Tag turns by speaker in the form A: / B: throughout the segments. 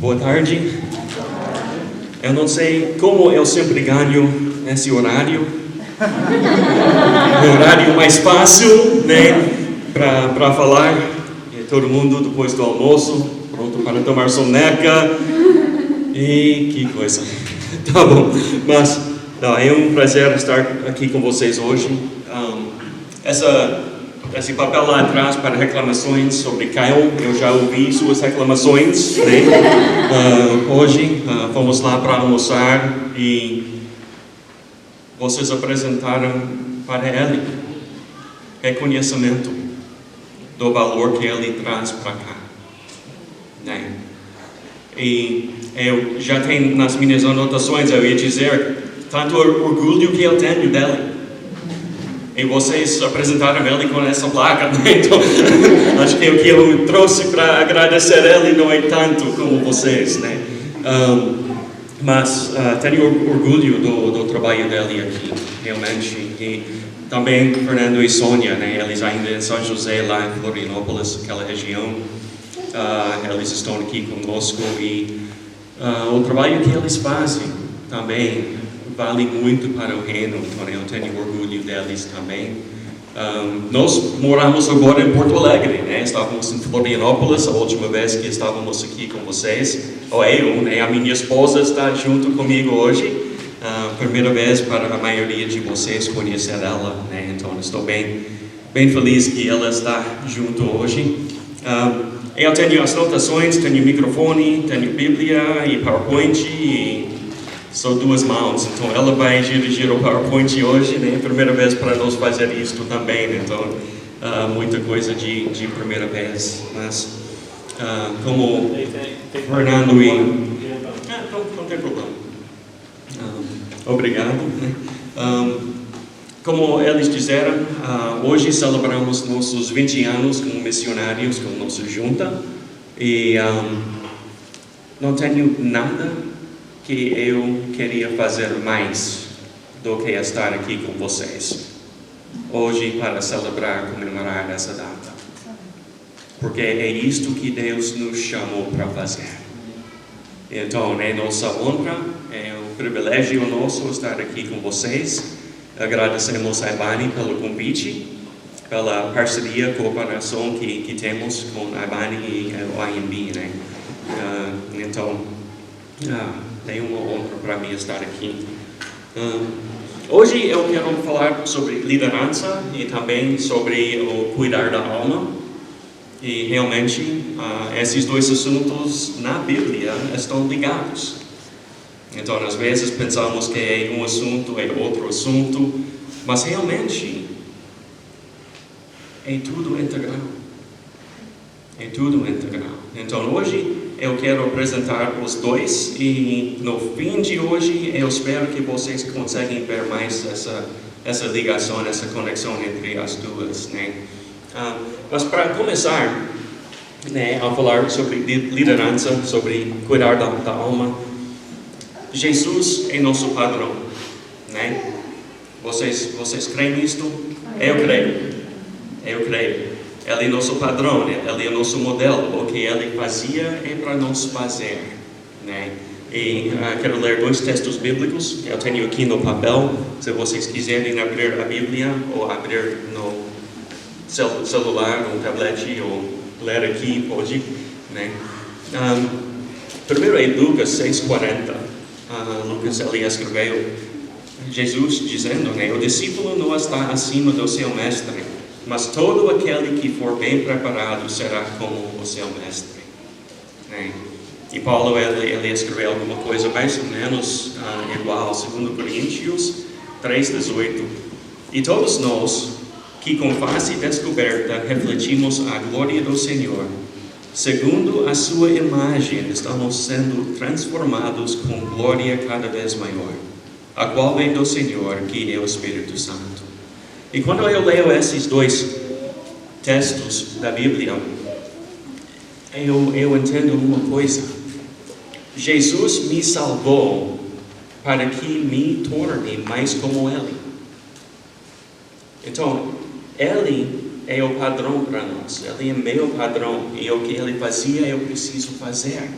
A: Boa tarde. Eu não sei como eu sempre ganho nesse horário. O horário mais fácil, né? Para falar. E todo mundo depois do almoço, pronto para tomar soneca. E que coisa. Tá bom. Mas não, é um prazer estar aqui com vocês hoje. Esse papel lá atrás para reclamações sobre Kyle, eu já ouvi suas reclamações, né? Hoje fomos lá para almoçar e vocês apresentaram para ele reconhecimento do valor que ele traz para cá, né? E eu já tenho nas minhas anotações, eu ia dizer tanto orgulho que eu tenho dele. E vocês apresentaram ele com essa placa, né? Então, acho que o que eu trouxe para agradecer ele não é tanto como vocês, né? Mas tenho orgulho do trabalho dele aqui, realmente. E também Fernando e Sônia, né? Eles ainda em São José, lá em Florianópolis, aquela região. Eles estão aqui conosco e o trabalho que eles fazem também vale muito para o reino, então eu tenho orgulho deles também. Nós moramos agora em Porto Alegre, né? Estávamos em Florianópolis a última vez que estávamos aqui com vocês. Né? A minha esposa está junto comigo hoje, primeira vez para a maioria de vocês conhecer ela, né? Então estou bem feliz que ela está junto hoje. Eu tenho as notações, tenho microfone, tenho Bíblia e PowerPoint e só duas mãos, então ela vai dirigir o PowerPoint hoje, né? Primeira vez para nós fazer isto também, né? Então muita coisa de primeira vez, mas como Fernando e... não tem problema. Obrigado. Como eles disseram, hoje celebramos nossos 20 anos como missionários, com nossa junta, e não tenho nada que eu queria fazer mais do que estar aqui com vocês hoje para celebrar, comemorar essa data, porque é isto que Deus nos chamou para fazer. Então é nossa honra, é um privilégio nosso estar aqui com vocês. Agradecemos a Ibani pelo convite, pela parceria, cooperação que temos com a Ibani e o IMB, né? Então é uma honra para mim estar aqui. Hoje eu quero falar sobre liderança e também sobre o cuidar da alma. E realmente esses dois assuntos na Bíblia estão ligados. Então às vezes pensamos que é um assunto, é outro assunto, mas realmente é tudo integral. É tudo integral. Então hoje eu quero apresentar os dois e no fim de hoje eu espero que vocês conseguem ver mais essa ligação, essa conexão entre as duas, né? Mas para começar, né, a falar sobre liderança, sobre cuidar da alma, Jesus é nosso padrão, né? Vocês creem nisto? Eu creio. Ele é nosso padrão, né? Ele é nosso modelo. O que ele fazia é para nós fazer, né? E quero ler dois textos bíblicos que eu tenho aqui no papel. Se vocês quiserem abrir a Bíblia ou abrir no celular, no tablet ou ler aqui, pode, né? Primeiro é Lucas 6:40. Lucas ele escreveu, Jesus dizendo, né? O discípulo não está acima do seu mestre, mas todo aquele que for bem preparado será como o seu mestre, né? E Paulo ele escreveu alguma coisa mais ou menos igual, 2 Coríntios 3:18. E todos nós que com face descoberta refletimos a glória do Senhor, segundo a sua imagem estamos sendo transformados com glória cada vez maior, a qual vem do Senhor, que é o Espírito Santo. E quando eu leio esses dois textos da Bíblia, eu entendo uma coisa. Jesus me salvou para que me torne mais como Ele. Então, Ele é o padrão para nós. Ele é meu padrão. E o que Ele fazia, eu preciso fazer.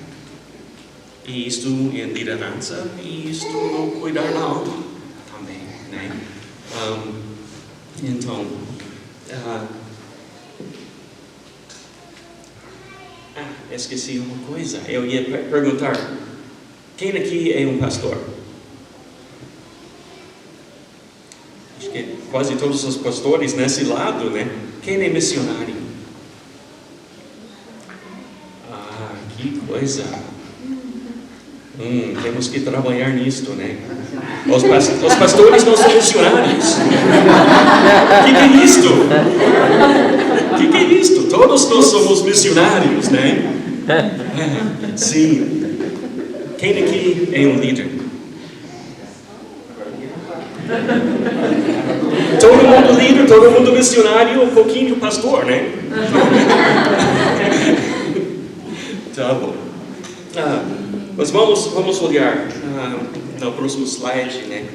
A: e isto em liderança, e isto no cuidar da alma também, né? Então, esqueci uma coisa. Eu ia perguntar, quem aqui é um pastor? Acho que quase todos os pastores nesse lado, né? Quem é missionário? Que coisa! Temos que trabalhar nisto, né? Os pastores não são missionários. Que é isto? Que é isto? Todos nós somos missionários, né? Sim. Quem aqui é um líder? Todo mundo líder, todo mundo missionário, um pouquinho pastor, né? Tá bom. Mas vamos olhar no próximo slide, né?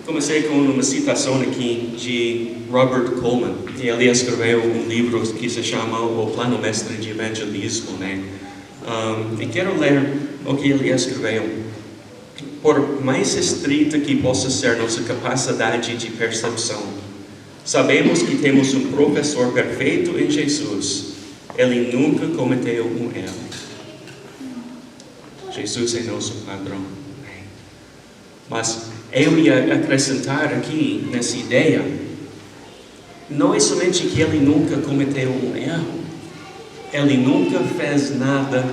A: Comecei com uma citação aqui de Robert Coleman. E ele escreveu um livro que se chama O Plano Mestre de Evangelismo, né? E quero ler o que ele escreveu. Por mais estrita que possa ser nossa capacidade de percepção, sabemos que temos um professor perfeito em Jesus. Ele nunca cometeu um erro. Jesus é nosso padrão. Mas eu ia acrescentar aqui nessa ideia, não é somente que ele nunca cometeu um erro, ele nunca fez nada.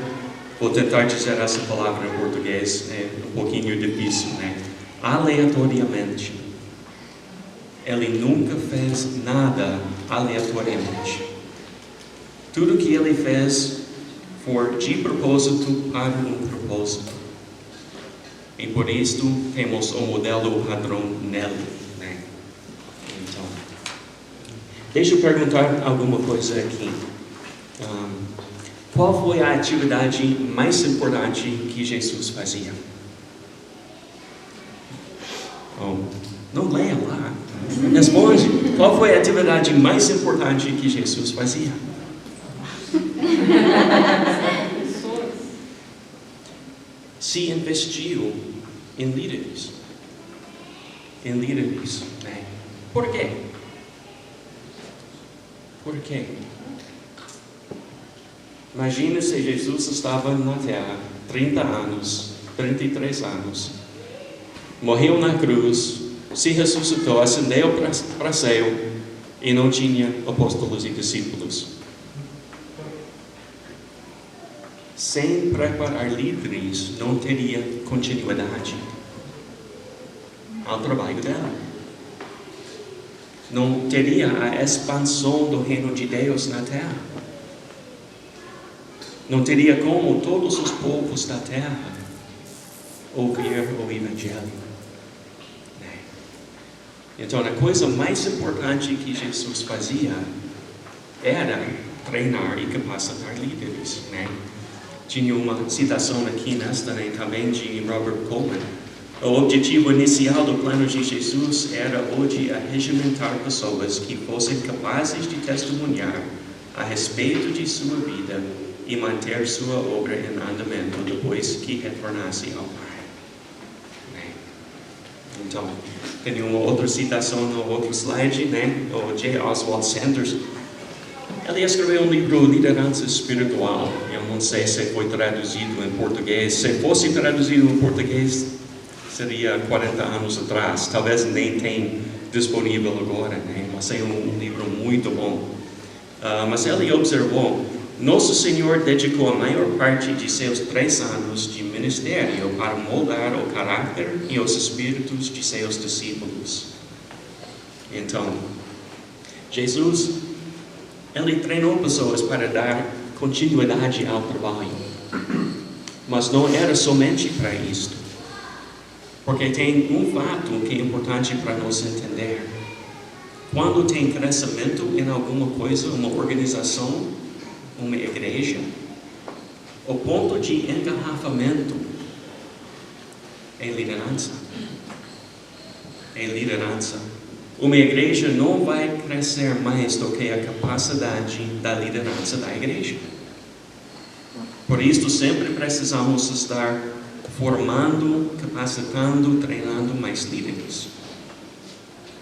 A: Vou tentar dizer essa palavra em português, é um pouquinho difícil, né? Aleatoriamente. Ele nunca fez nada aleatoriamente. Tudo que ele fez foi de propósito para um propósito. E por isso temos o modelo padrão nele, né? Então, deixa eu perguntar alguma coisa aqui. Qual foi a atividade mais importante que Jesus fazia? Não leia lá. Responde. Qual foi a atividade mais importante que Jesus fazia? Se investiu em líderes. Em líderes, né? Por quê? Por quê? Imagina se Jesus estava na terra 30 anos, 33 anos, morreu na cruz, se ressuscitou, ascendeu para o céu e não tinha apóstolos e discípulos. Sem preparar líderes, não teria continuidade ao trabalho dela. Não teria a expansão do reino de Deus na terra. Não teria como todos os povos da terra ouvir o Evangelho. Então, a coisa mais importante que Jesus fazia era treinar e capacitar líderes, né? Tinha uma citação aqui nesta, né, também de Robert Coleman. O objetivo inicial do plano de Jesus era o de arregimentar pessoas que fossem capazes de testemunhar a respeito de sua vida e manter sua obra em andamento depois que retornasse ao Pai. Então, tem uma outra citação no outro slide, né? O J. Oswald Sanders. Ele escreveu um livro, Liderança Espiritual. Eu não sei se foi traduzido em português. Se fosse traduzido em português, seria 40 anos atrás. Talvez nem tenha disponível agora, né? Mas é um livro muito bom. Mas ele observou, Nosso Senhor dedicou a maior parte de seus 3 anos de ministério para moldar o caráter e os espíritos de seus discípulos. Então, Jesus, ele treinou pessoas para dar continuidade ao trabalho. Mas não era somente para isto. Porque tem um fato que é importante para nós entender. Quando tem crescimento em alguma coisa, uma organização, uma igreja, o ponto de engarrafamento é liderança. É liderança. Uma igreja não vai crescer mais do que a capacidade da liderança da igreja. Por isso, sempre precisamos estar formando, capacitando, treinando mais líderes.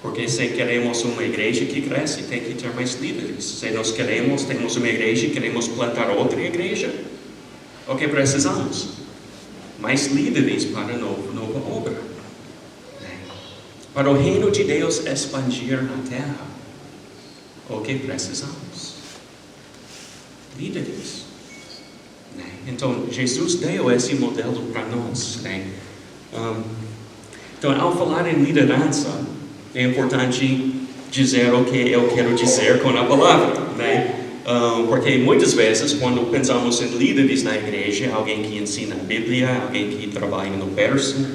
A: Porque se queremos uma igreja que cresce, tem que ter mais líderes. Se nós temos uma igreja e queremos plantar outra igreja, o que precisamos? Mais líderes para a nova obra. Para o reino de Deus expandir na terra, o que precisamos? Líderes. Então, Jesus deu esse modelo para nós. Então, ao falar em liderança, é importante dizer o que eu quero dizer com a palavra, porque muitas vezes, quando pensamos em líderes na igreja, alguém que ensina a Bíblia, alguém que trabalha no berço,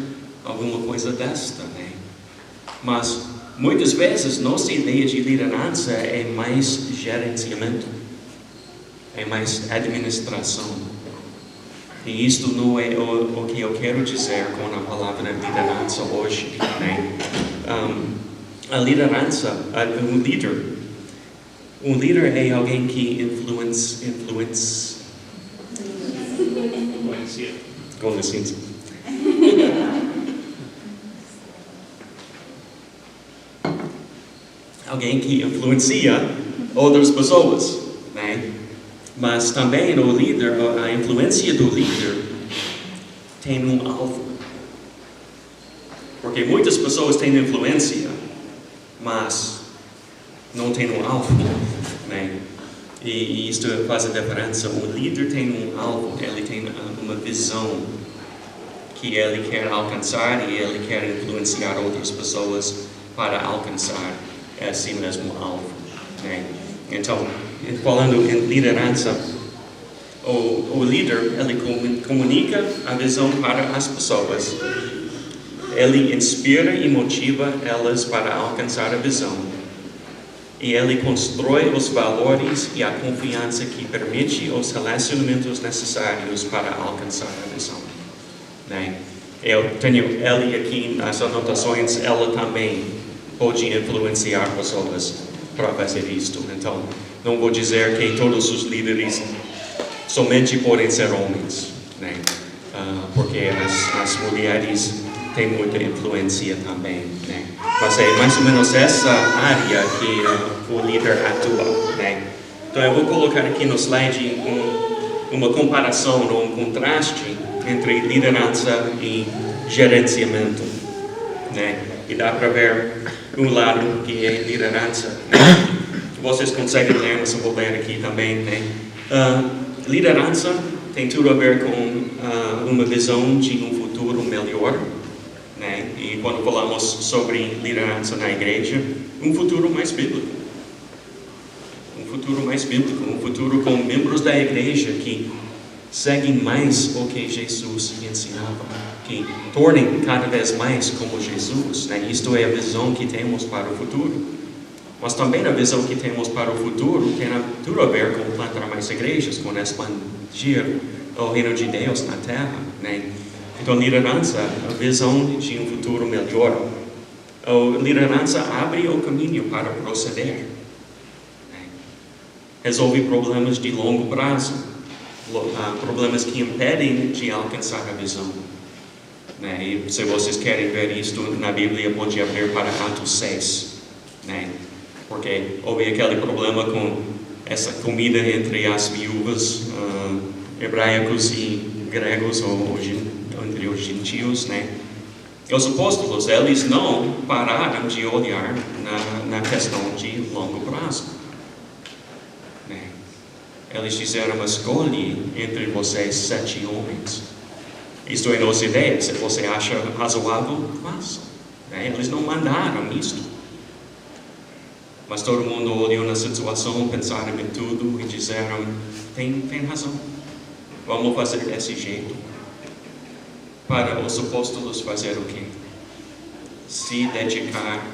A: alguma coisa desta, Mas, muitas vezes, nossa ideia de liderança é mais gerenciamento, é mais administração. E isto não é o que eu quero dizer com a palavra liderança hoje, A liderança, um líder é alguém que influencia. Com licença. Alguém que influencia outras pessoas, Mas também o líder, a influência do líder tem um alvo. Porque muitas pessoas têm influência, mas não tem um alvo, E isto faz a diferença. O líder tem um alvo, ele tem uma visão que ele quer alcançar e ele quer influenciar outras pessoas para alcançar esse mesmo alvo, Então, falando em liderança, o líder, ele comunica a visão para as pessoas. Ele inspira e motiva elas para alcançar a visão. E ele constrói os valores e a confiança que permite os relacionamentos necessários para alcançar a visão. Eu tenho ele aqui nas anotações, ela também pode influenciar pessoas para fazer isto. Então, não vou dizer que todos os líderes somente podem ser homens, porque as mulheres têm muita influência também, Mas é mais ou menos essa área que o líder atua, Então eu vou colocar aqui no slide uma comparação, um contraste entre liderança e gerenciamento, E dá para ver um lado que é liderança, Vocês conseguem ler, mas eu vou ler aqui também, Liderança tem tudo a ver com uma visão de um futuro melhor, E quando falamos sobre liderança na igreja, um futuro mais bíblico. Um futuro com membros da igreja que seguem mais o que Jesus ensinava, que tornem cada vez mais como Jesus, Isto é a visão que temos para o futuro. Mas também a visão que temos para o futuro tem tudo a ver com plantar mais igrejas, com expandir o reino de Deus na terra, Então, liderança, a visão de um futuro melhor. A liderança abre o caminho para proceder. Resolve problemas de longo prazo, problemas que impedem de alcançar a visão. E se vocês querem ver isto na Bíblia, pode abrir para Atos 6, Porque houve aquele problema com essa comida entre as viúvas hebraicos e gregos, ou entre os gentios, Os apóstolos, eles não pararam de olhar na questão de longo prazo, Eles fizeram escolha entre vocês 7 homens. Isto é nossa ideia. Se você acha razoável, faça. Eles não mandaram isto. Mas todo mundo olhou na situação, pensaram em tudo e disseram, tem razão. Vamos fazer desse jeito. Para os apóstolos fazer o quê? Se dedicar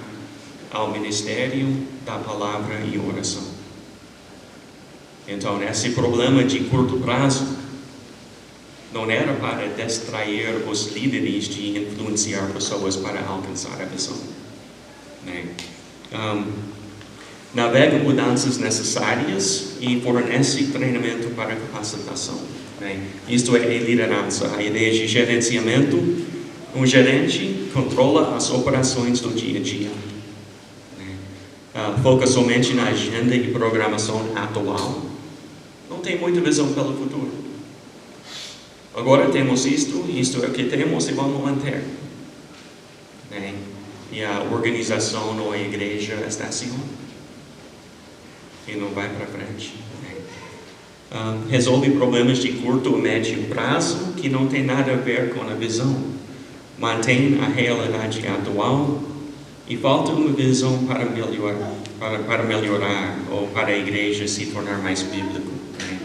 A: ao ministério da palavra e oração. Então, esse problema de curto prazo não era para distrair os líderes de influenciar pessoas para alcançar a visão. Navega mudanças necessárias e fornece treinamento para capacitação. Né? Isto é liderança, a ideia de gerenciamento. Um gerente controla as operações do dia a dia. Foca somente na agenda e programação atual. Não tem muita visão pelo futuro. Agora temos isto é o que temos e vamos manter. Né? E a organização ou a igreja está assim. E não vai para frente. Né? Resolve problemas de curto ou médio prazo que não tem nada a ver com a visão. Mantém a realidade atual e falta uma visão para melhorar ou para a igreja se tornar mais bíblico. Né?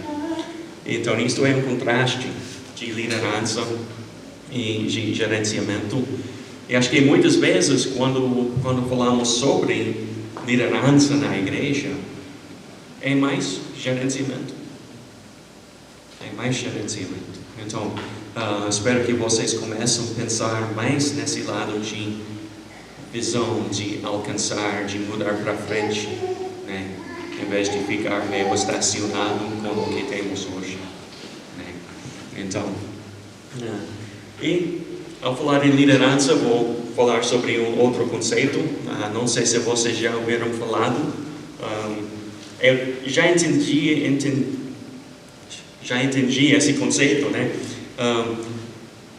A: Então, isto é um contraste de liderança e de gerenciamento. E acho que muitas vezes, quando falamos sobre liderança na igreja, é mais gerenciamento. É mais gerenciamento. Então, espero que vocês comecem a pensar mais nesse lado de visão, de alcançar, de mudar para frente, né? Em vez de ficar meio estacionado com o que temos hoje. Né? Então, e ao falar em liderança, vou falar sobre um outro conceito. Não sei se vocês já ouviram falado. Eu já entendi esse conceito, né?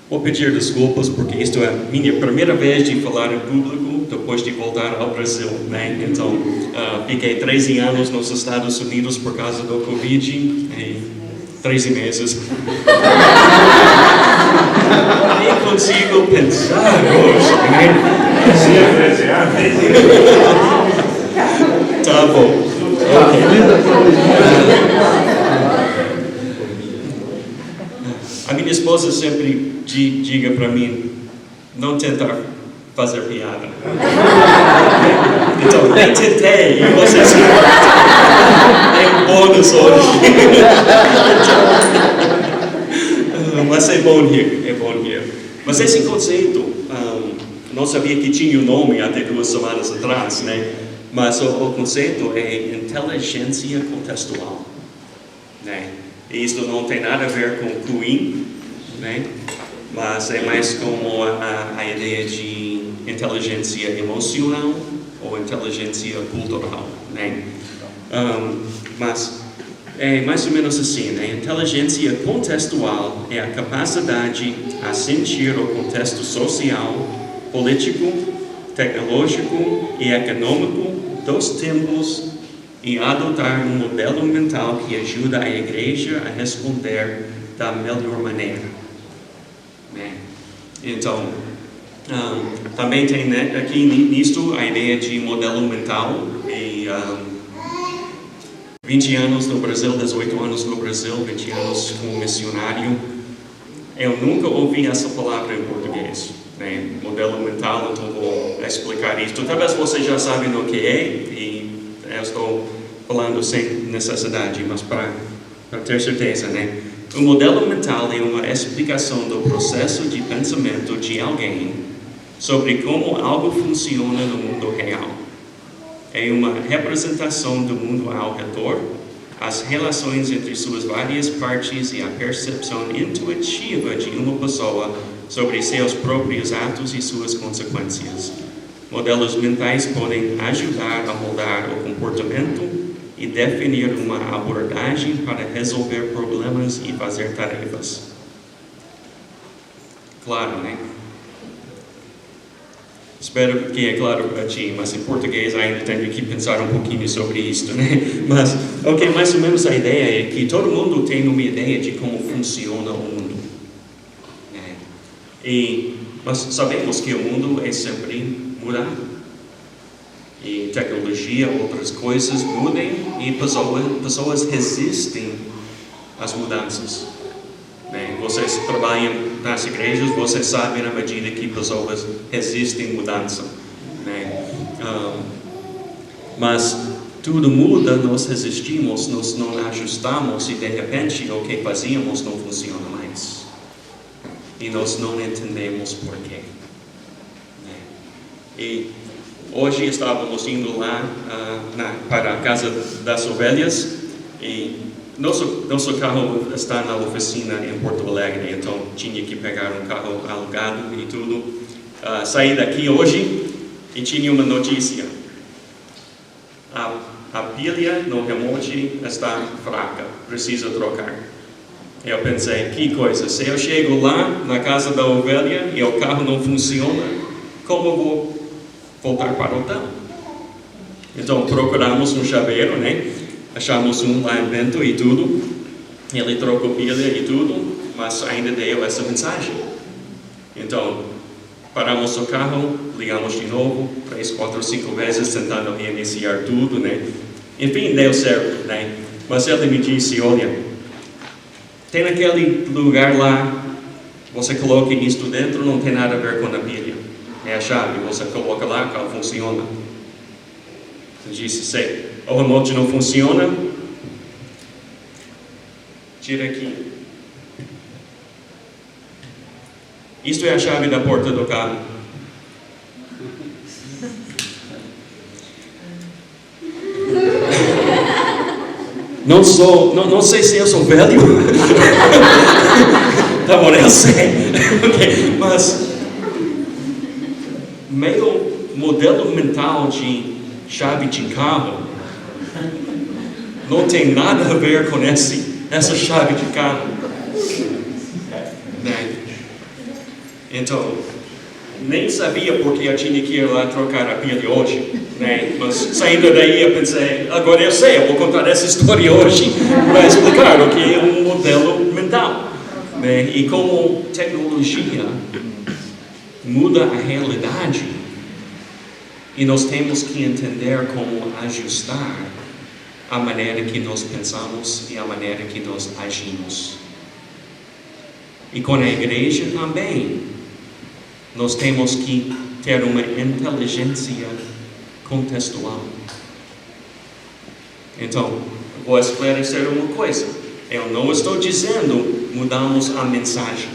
A: Vou pedir desculpas porque isto é a minha primeira vez de falar em público depois de voltar ao Brasil, né? Então, fiquei 13 anos nos Estados Unidos por causa do Covid e 13 meses. Nem consigo pensar hoje, né? Tá bom. A minha esposa sempre diga para mim, não tentar fazer piada. Então, nem tentei, e vocês têm bônus hoje. Mas é bom rir, Mas esse conceito, não sabia que tinha um nome até 2 semanas atrás, né? Mas o conceito é inteligência contextual, né? E isso não tem nada a ver com QI, né? Mas é mais como a ideia de inteligência emocional ou inteligência cultural, né? Mas é mais ou menos assim, né? Inteligência contextual é a capacidade a sentir o contexto social, político, tecnológico e econômico dos tempos e adotar um modelo mental que ajuda a igreja a responder da melhor maneira. Né? Então, também tem, né, aqui nisto a ideia de modelo mental. E 20 anos no Brasil, 18 anos no Brasil, 20 anos como missionário. Eu nunca ouvi essa palavra em português. Né? Modelo mental, então vou explicar isso. Talvez vocês já sabem o que é, e eu estou falando sem necessidade, mas para ter certeza, né? O modelo mental é uma explicação do processo de pensamento de alguém sobre como algo funciona no mundo real. É uma representação do mundo ao redor, as relações entre suas várias partes e a percepção intuitiva de uma pessoa sobre seus próprios atos e suas consequências. Modelos mentais podem ajudar a moldar o comportamento e definir uma abordagem para resolver problemas e fazer tarefas. Claro, né? Espero que é claro para ti, mas em português ainda tenho que pensar um pouquinho sobre isso, né? Mas, mais ou menos a ideia é que todo mundo tem uma ideia de como funciona o mundo. Né? Mas sabemos que o mundo é sempre mudado. E tecnologia, outras coisas mudam e pessoas resistem às mudanças. Né? Vocês trabalham nas igrejas, vocês sabem na medida que pessoas resistem à mudança. Né? Mas tudo muda, nós resistimos, nós não ajustamos e de repente o que fazíamos não funciona mais. E nós não entendemos porquê. Né? E hoje estávamos indo lá para a Casa das Ovelhas e Nosso carro está na oficina em Porto Alegre, então tinha que pegar um carro alugado e tudo. Saí daqui hoje e tinha uma notícia. A pilha no remote está fraca, precisa trocar. Eu pensei, que coisa, se eu chego lá na casa da ovelha e o carro não funciona, como eu vou voltar para o hotel? Então procuramos um chaveiro, né? Achamos um lá em Bento e tudo. Ele trocou pilha e tudo, mas ainda deu essa mensagem. Então, paramos o carro, ligamos de novo, 3, 4, 5 vezes, tentando reiniciar tudo, né? Enfim, deu certo, né? Mas ele me disse, olha, tem aquele lugar lá, você coloca isto dentro, não tem nada a ver com a pilha. É a chave, você coloca lá, o carro funciona. Eu disse, sei, o remote não funciona, tira aqui. Isto é a chave da porta do carro. Não sei se eu sou velho. Tá bom, eu sei. Okay. Mas meu modelo mental de chave de carro não tem nada a ver com essa chave de carro. Né? Então, nem sabia porque eu tinha que ir lá trocar a pilha hoje, né? Mas saindo daí eu pensei, agora eu sei, eu vou contar essa história hoje para explicar o que é um modelo mental, né? E como tecnologia muda a realidade e nós temos que entender como ajustar a maneira que nós pensamos e a maneira que nós agimos. E com a igreja também. Nós temos que ter uma inteligência contextual. Então, vou esclarecer uma coisa. Eu não estou dizendo mudamos a mensagem.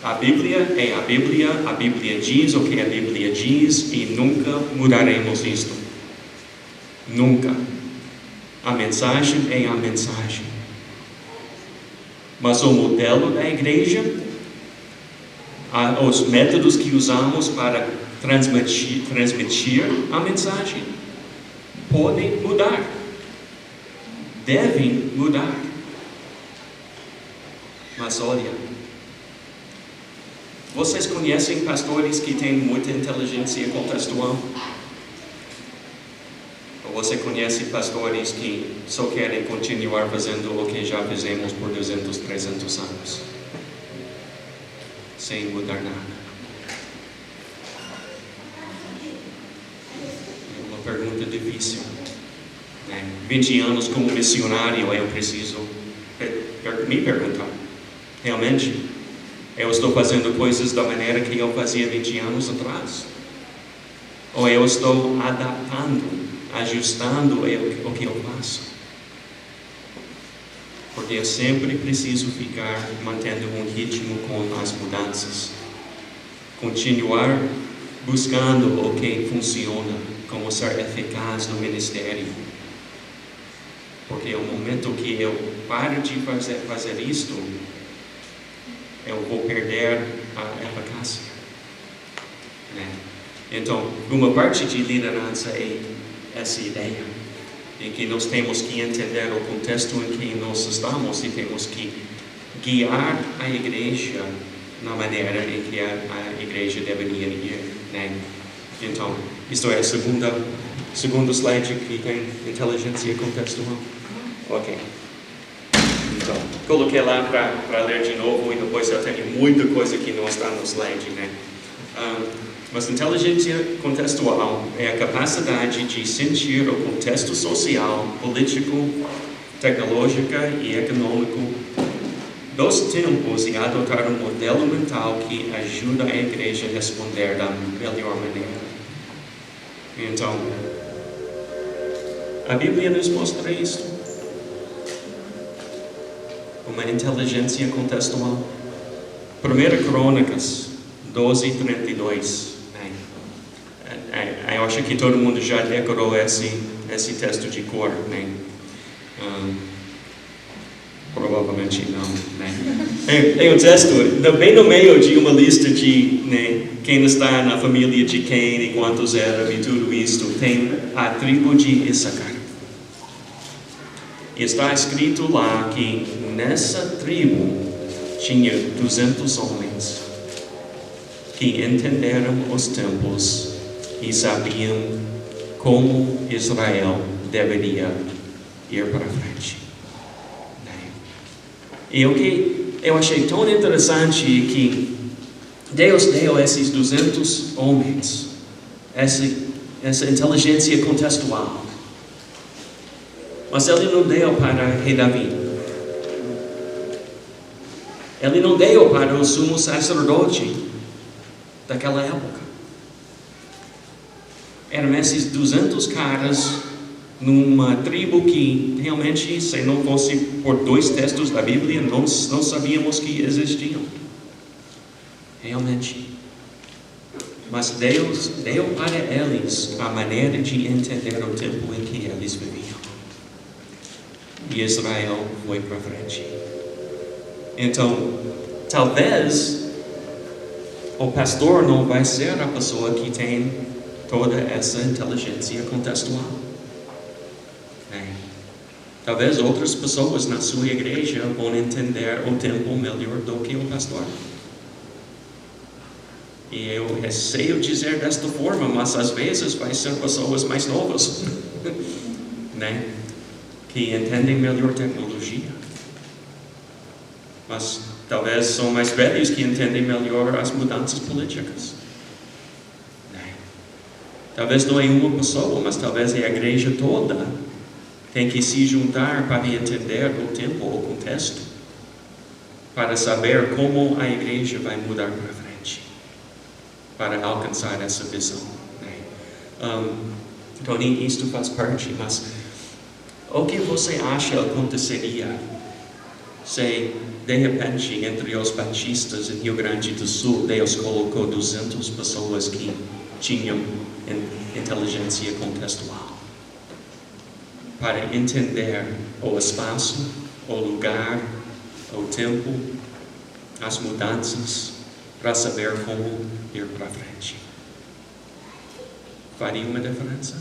A: A Bíblia é a Bíblia diz o que a Bíblia diz e nunca mudaremos isto. Nunca. A mensagem é a mensagem. Mas o modelo da igreja, os métodos que usamos para transmitir a mensagem podem mudar, devem mudar. Mas olha, vocês conhecem pastores que têm muita inteligência contextual? Ou você conhece pastores que só querem continuar fazendo o que já fizemos por 200, 300 anos? Sem mudar nada. É uma pergunta difícil. 20 anos como missionário, eu preciso me perguntar, realmente, eu estou fazendo coisas da maneira que eu fazia 20 anos atrás? Ou eu estou adaptando, ajustando o que eu faço? Porque eu sempre preciso ficar mantendo um ritmo com as mudanças. Continuar buscando o que funciona, como ser eficaz no ministério. Porque o momento que eu paro de fazer isto, eu vou perder a eficácia. Né? Então, uma parte de liderança é essa ideia. Em que nós temos que entender o contexto em que nós estamos e temos que guiar a igreja na maneira em que a igreja deveria ir, né? Então, isto é o segundo slide que tem inteligência contextual. Ok. Então, coloquei lá para ler de novo e depois eu tenho muita coisa que não está no slide, né? Mas inteligência contextual é a capacidade de sentir o contexto social, político, tecnológico e econômico dos tempos e adotar um modelo mental que ajuda a igreja a responder da melhor maneira. Então, a Bíblia nos mostra isso. Uma inteligência contextual. 1 Crônicas 12:32. Eu acho que todo mundo já decorou esse texto de cor, né? Provavelmente não, né? Em um texto, bem no meio de uma lista de, né, quem está na família de quem e quantos eram e tudo isto, tem a tribo de Issacar. Está escrito lá que nessa tribo tinha 200 homens que entenderam os tempos e sabiam como Israel deveria ir para frente. E o que eu achei tão interessante é que Deus deu a esses 200 homens essa inteligência contextual. Mas Ele não deu para rei Davi. Ele não deu para o sumo sacerdote daquela época. Eram esses 200 caras numa tribo que realmente, se não fosse por 2 textos da Bíblia, não sabíamos que existiam. Realmente. Mas Deus deu para eles a maneira de entender o tempo em que eles viviam. E Israel foi para frente. Então, talvez o pastor não vai ser a pessoa que tem toda essa inteligência contextual. Talvez outras pessoas na sua igreja vão entender o tempo melhor do que o pastor. E eu receio dizer desta forma, mas às vezes vai ser pessoas mais novas, né? Que entendem melhor tecnologia. Mas talvez são mais velhos que entendem melhor as mudanças políticas. Né? Talvez não é uma pessoa, mas talvez é a igreja toda tem que se juntar para entender o tempo, o contexto, para saber como a igreja vai mudar para frente, para alcançar essa visão. Né? Então, isto faz parte, mas o que você acha aconteceria se, de repente, entre os batistas em Rio Grande do Sul, Deus colocou 200 pessoas que tinham inteligência contextual para entender o espaço, o lugar, o tempo, as mudanças, para saber como ir para frente? Faria uma diferença?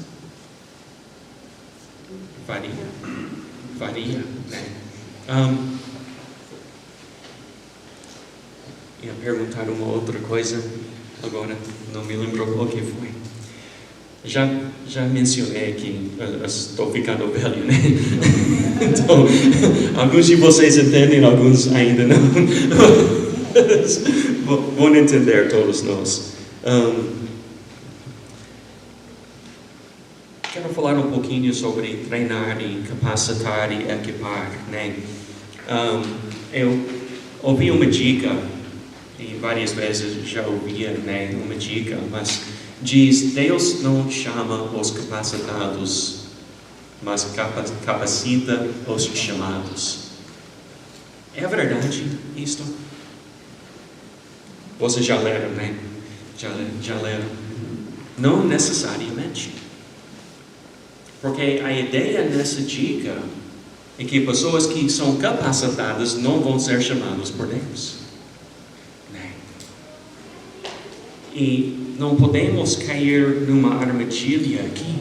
A: Faria, né? Ia perguntar uma outra coisa, agora não me lembro o que foi. Já mencionei que estou ficando velho, né? Então, alguns de vocês entendem, alguns ainda não. Vão entender todos nós. Quero falar um pouquinho sobre treinar e capacitar e equipar, né? Eu ouvi uma dica, e várias vezes já ouvia, né, uma dica, mas diz: Deus não chama os capacitados, mas capacita os chamados. É verdade isto? Vocês já leram, né? Já leram? Não necessariamente. Porque a ideia nessa dica é que pessoas que são capacitadas não vão ser chamadas por Deus. Né? E não podemos cair numa armadilha aqui.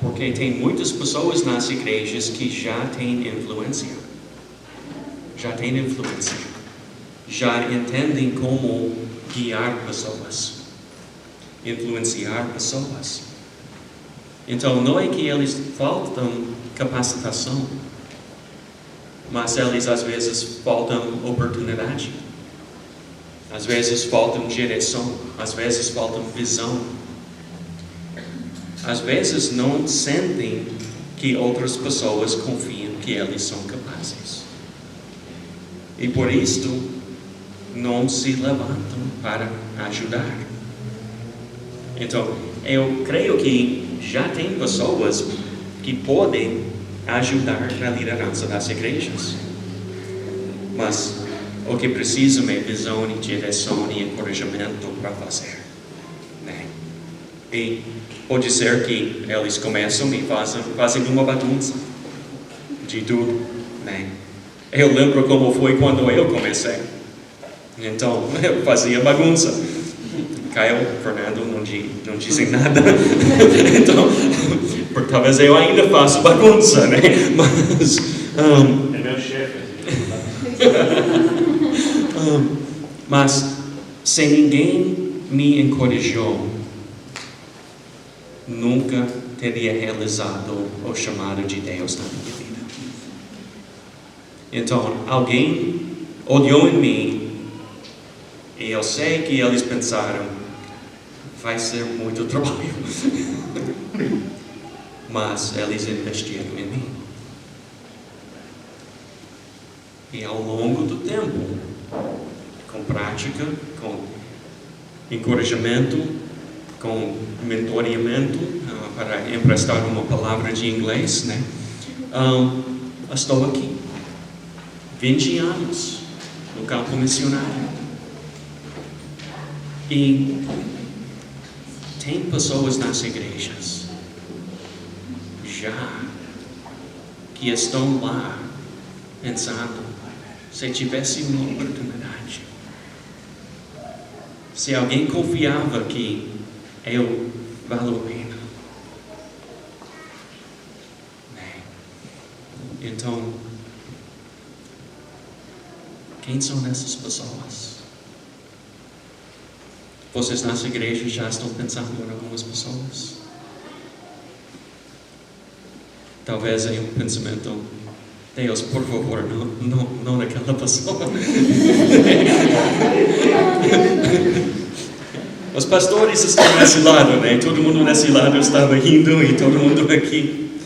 A: Porque tem muitas pessoas nas igrejas que já têm influência. Já entendem como guiar pessoas. Influenciar pessoas. Então, não é que eles faltam capacitação, mas eles às vezes faltam oportunidade, às vezes faltam direção, às vezes faltam visão, às vezes não sentem que outras pessoas confiam que eles são capazes. E por isto, não se levantam para ajudar. Então, eu creio que já tem pessoas que podem ajudar na liderança das igrejas. Mas o que precisam é visão e direção e encorajamento para fazer. Né? E pode ser que eles começam e fazem uma bagunça de tudo. né? Eu lembro como foi quando eu comecei. Então, eu fazia bagunça. Kyle, Fernando não dizem nada. Então, talvez eu ainda faço bagunça, né? Mas...
B: é meu chefe.
A: Mas, se ninguém me encorajou, nunca teria realizado o chamado de Deus na minha vida. Então, alguém olhou em mim e eu sei que eles pensaram, vai ser muito trabalho. Mas eles investiram em mim. E ao longo do tempo, com prática, com encorajamento, com mentoreamento, para emprestar uma palavra de inglês, né? Estou aqui. 20 anos no campo missionário. E tem pessoas nas igrejas já que estão lá pensando, se tivesse uma oportunidade, se alguém confiava que eu valho a pena. Então, quem são essas pessoas? Vocês nas igrejas já estão pensando em algumas pessoas? Talvez em um pensamento, Deus, por favor, não naquela pessoa. Os pastores estão nesse lado, né? Todo mundo nesse lado estava rindo e todo mundo aqui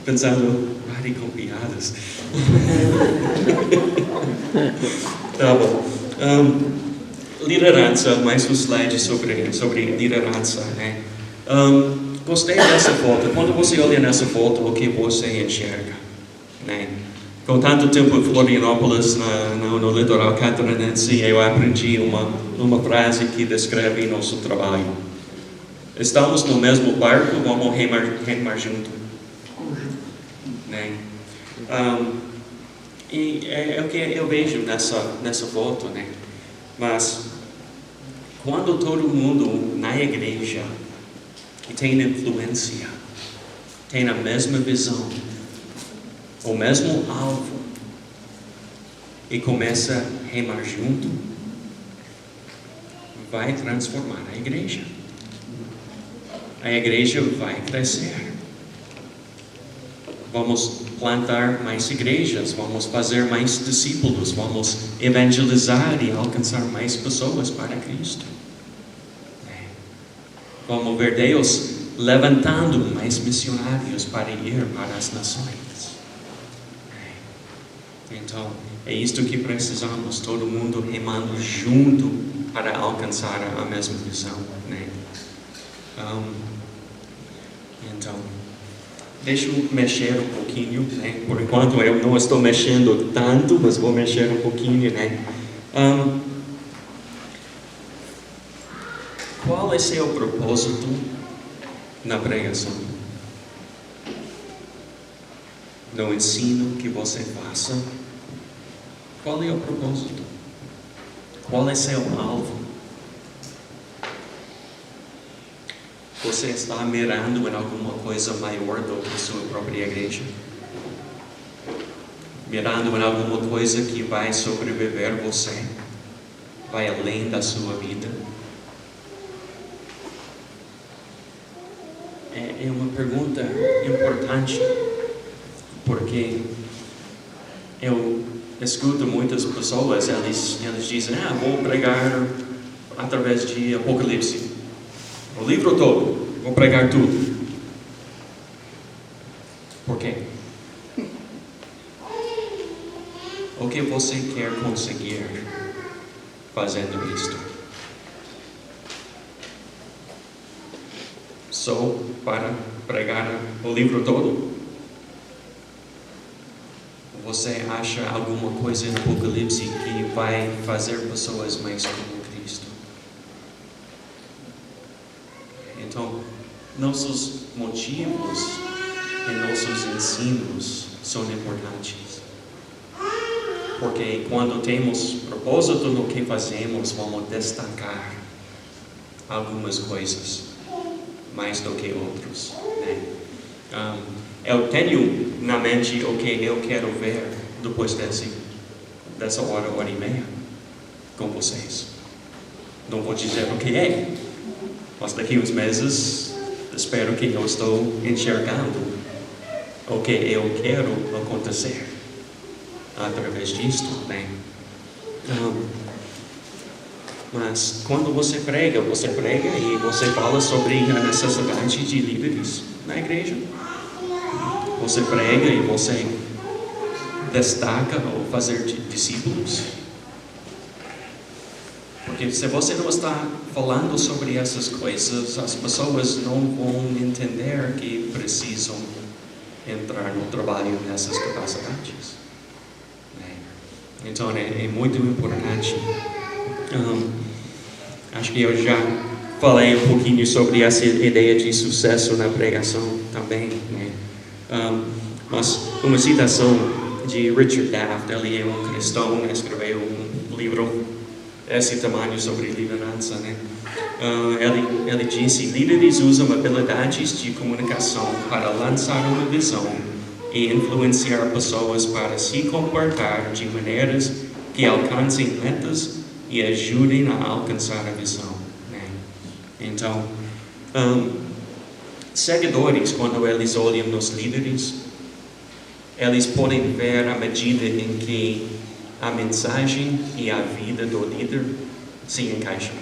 A: pensando, pare com piadas. Tá bom. Liderança, mais um slide sobre liderança, né? Gostei dessa foto. Quando você olha nessa foto, o que você enxerga, né? Com tanto tempo em Florianópolis, no litoral catarinense, eu aprendi uma frase que descreve nosso trabalho. Estamos no mesmo barco, vamos remar junto. Né? E é o que eu vejo nessa foto, né? Mas quando todo mundo na igreja que tem influência, tem a mesma visão, o mesmo alvo, e começa a remar junto, vai transformar a igreja. A igreja vai crescer. Vamos plantar mais igrejas, vamos fazer mais discípulos, vamos evangelizar e alcançar mais pessoas para Cristo. Vamos ver Deus levantando mais missionários para ir para as nações. Então, é isto que precisamos, todo mundo remando junto para alcançar a mesma visão, né? Então, deixa eu mexer um pouquinho, né? Por enquanto eu não estou mexendo tanto, mas vou mexer um pouquinho, né? Qual é seu propósito na pregação? No ensino que você faça? Qual é o propósito? Qual é seu alvo? Você está mirando em alguma coisa maior do que sua própria igreja? Mirando em alguma coisa que vai sobreviver você? Vai além da sua vida? É uma pergunta importante, porque eu escuto muitas pessoas, eles dizem, vou pregar através de Apocalipse, o livro todo, vou pregar tudo. Por quê? O que você quer conseguir fazendo isto? Só para pregar o livro todo? Você acha alguma coisa no Apocalipse que vai fazer pessoas mais como Cristo? Então, nossos motivos e nossos ensinos são importantes. Porque quando temos propósito no que fazemos, vamos destacar algumas coisas mais do que outros, né? Eu tenho na mente o que eu quero ver depois dessa hora e meia com vocês. Não vou dizer o que é, mas daqui uns meses espero que eu estou enxergando o que eu quero acontecer através disto, né? Mas quando você prega e você fala sobre a necessidade de líderes na igreja. Você prega e você destaca o fazer discípulos. Porque se você não está falando sobre essas coisas, as pessoas não vão entender que precisam entrar no trabalho nessas capacidades. Então é muito importante. Acho que eu já falei um pouquinho sobre essa ideia de sucesso na pregação também, né? Mas uma citação de Richard Daft, ele é um cristão, escreveu um livro desse tamanho sobre liderança, né? Ele disse: líderes usam habilidades de comunicação para lançar uma visão e influenciar pessoas para se comportar de maneiras que alcancem metas e ajudem a alcançar a visão, né? Então, seguidores, quando eles olham nos líderes, eles podem ver a medida em que a mensagem e a vida do líder se encaixam,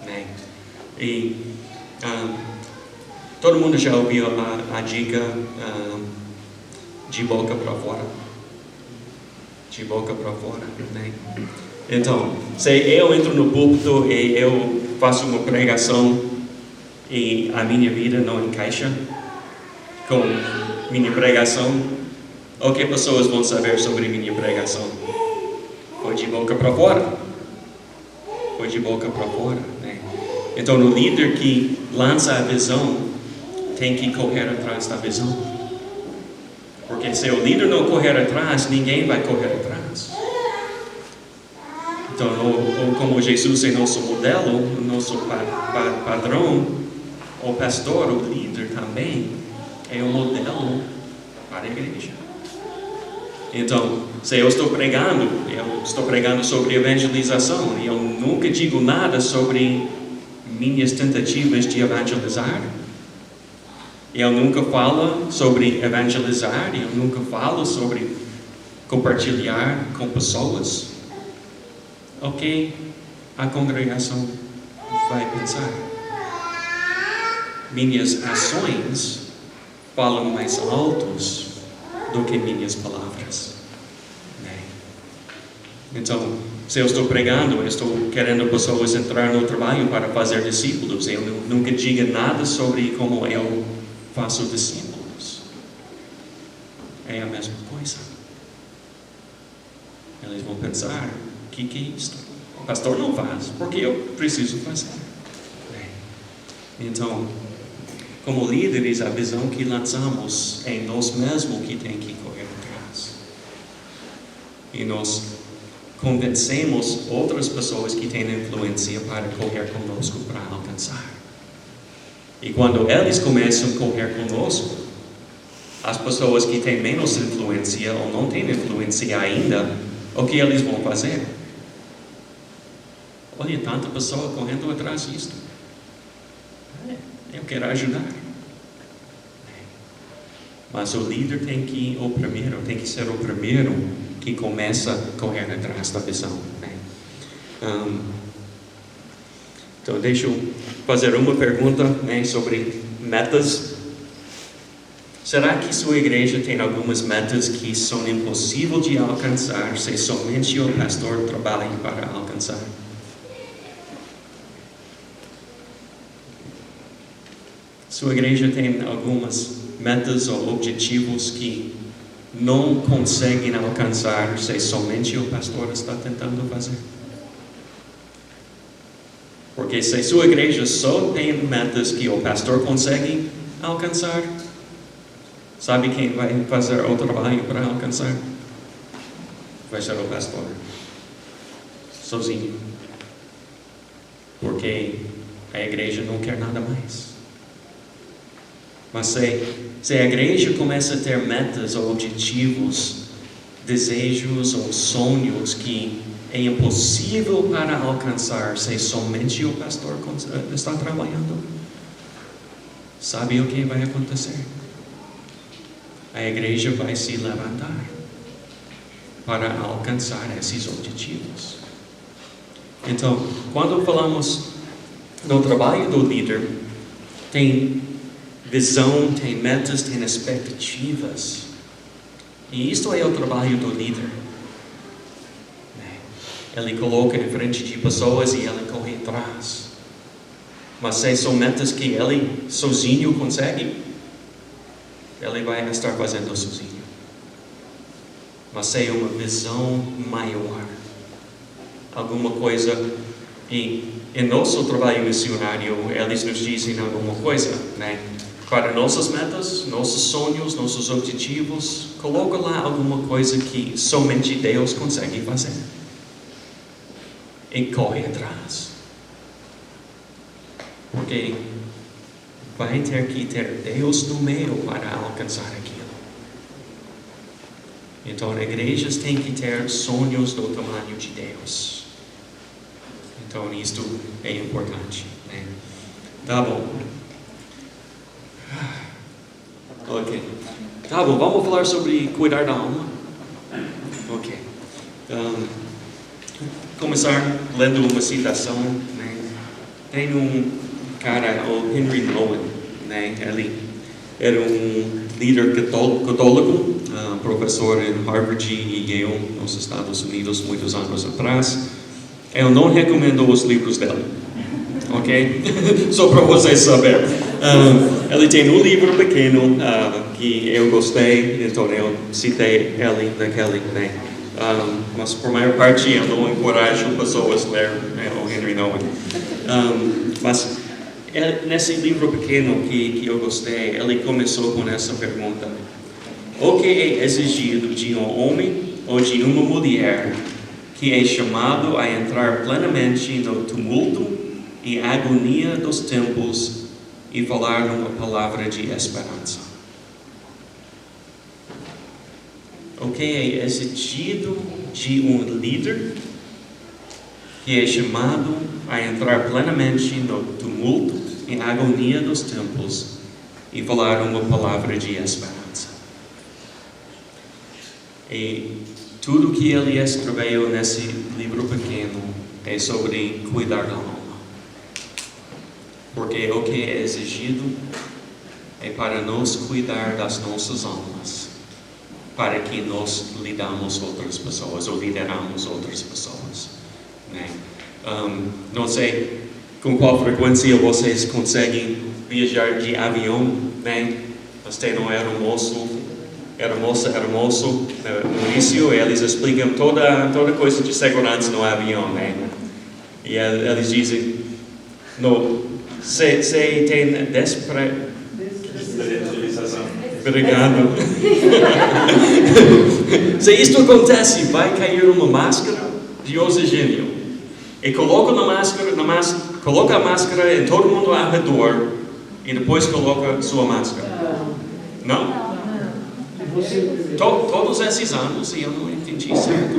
A: né? E todo mundo já ouviu a dica de boca para fora. De boca para fora, né? Então, se eu entro no púlpito e eu faço uma pregação e a minha vida não encaixa com minha pregação, o que pessoas vão saber sobre minha pregação? Foi de boca para fora. Foi de boca para fora, né? Então, o líder que lança a visão tem que correr atrás da visão. Porque se o líder não correr atrás, ninguém vai correr atrás. Então, como Jesus é nosso modelo, nosso padrão, o pastor, o líder também é um modelo para a igreja. Então, se eu estou pregando sobre evangelização, e eu nunca digo nada sobre minhas tentativas de evangelizar. Eu nunca falo sobre evangelizar, eu nunca falo sobre compartilhar com pessoas. O que a congregação vai pensar? Minhas ações falam mais altos do que minhas palavras, né? Então, se eu estou pregando, eu estou querendo pessoas entrar no trabalho para fazer discípulos, eu nunca digo nada sobre como eu faço discípulos. É a mesma coisa. Eles vão pensar: o que é isto? O pastor não faz, porque eu preciso fazer. Então, como líderes, a visão que lançamos é nós mesmos que tem que correr atrás. E nós convencemos outras pessoas que têm influência para correr conosco para alcançar. E quando eles começam a correr conosco, as pessoas que têm menos influência ou não têm influência ainda, o que eles vão fazer? Olha, tanta pessoa correndo atrás disto. Eu quero ajudar. Mas o líder tem que ser o primeiro que começa a correr atrás da visão, né? Então, deixa eu fazer uma pergunta, né, sobre metas. Será que sua igreja tem algumas metas que são impossíveis de alcançar se somente o pastor trabalha para alcançar? Sua igreja tem algumas metas ou objetivos que não conseguem alcançar se somente o pastor está tentando fazer? Porque se sua igreja só tem metas que o pastor consegue alcançar, sabe quem vai fazer o trabalho para alcançar? vai ser o pastor, sozinho, porque a igreja não quer nada mais. Mas se a igreja começa a ter metas ou objetivos, desejos ou sonhos que é impossível para alcançar se somente o pastor está trabalhando, sabe o que vai acontecer? A igreja vai se levantar para alcançar esses objetivos. Então, quando falamos do trabalho do líder, tem visão, tem metas, tem expectativas. E isto é o trabalho do líder. Ele coloca em frente de pessoas e ele corre atrás. Mas se são metas que ele sozinho consegue, ele vai estar fazendo sozinho. Mas se é uma visão maior, alguma coisa, e em nosso trabalho missionário, eles nos dizem alguma coisa, né? Para nossas metas, nossos sonhos, nossos objetivos, coloca lá alguma coisa que somente Deus consegue fazer. E corre atrás. Porque vai ter que ter Deus no meio para alcançar aquilo. Então, igrejas têm que ter sonhos do tamanho de Deus. Então, isto é importante, né? Tá bom. Ok. Tá bom, vamos falar sobre cuidar da alma? Ok. Começar lendo uma citação, né? Tem um cara, o Henry Nouwen, né? Ele era um líder católico, professor em Harvard e Yale, nos Estados Unidos, muitos anos atrás. Eu não recomendo os livros dele, ok? Só para vocês saberem. Ele tem um livro pequeno que eu gostei, então eu citei ele naquele, né? Mas por maior parte eu não encorajo pessoas a ler o Henry Nouwen. Mas nesse livro pequeno que eu gostei, ele começou com essa pergunta: o que é exigido de um homem ou de uma mulher que é chamado a entrar plenamente no tumulto e agonia dos tempos e falar uma palavra de esperança? O que é exigido de um líder que é chamado a entrar plenamente no tumulto e agonia dos tempos e falar uma palavra de esperança? E tudo que ele escreveu nesse livro pequeno é sobre cuidar da alma. Porque o que é exigido é para nós cuidar das nossas almas, para que nós lidamos outras pessoas ou lideramos outras pessoas, né? Não sei com qual frequência vocês conseguem viajar de avião, né? Mas tem um hermoso, no início eles explicam toda coisa de segurança no avião, né? E eles dizem, se tem Obrigado. Se isto acontece, vai cair uma máscara de oxigênio. E coloca a máscara em todo mundo ao redor e depois coloca sua máscara. Não? Todos esses anos e eu não entendi certo.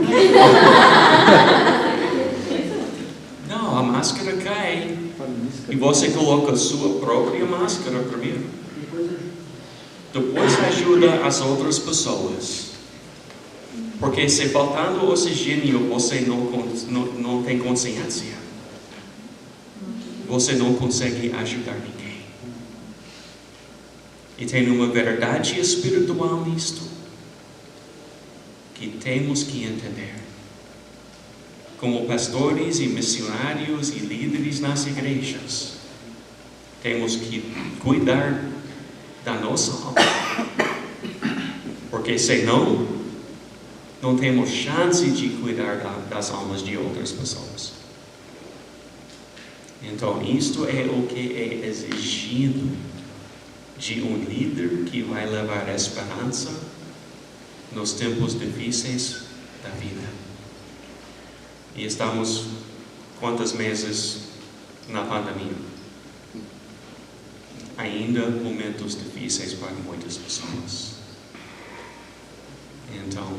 A: Não, a máscara cai e você coloca a sua própria máscara primeiro. Depois ajuda as outras pessoas. Porque se faltando oxigênio você não tem consciência, você não consegue ajudar ninguém. E tem uma verdade espiritual nisto que temos que entender. Como pastores e missionários e líderes nas igrejas, temos que cuidar da nossa alma. Porque senão, não temos chance de cuidar das almas de outras pessoas. Então, isto é o que é exigido de um líder que vai levar esperança nos tempos difíceis da vida. E estamos quantos meses na pandemia? Ainda momentos difíceis para muitas pessoas. Então,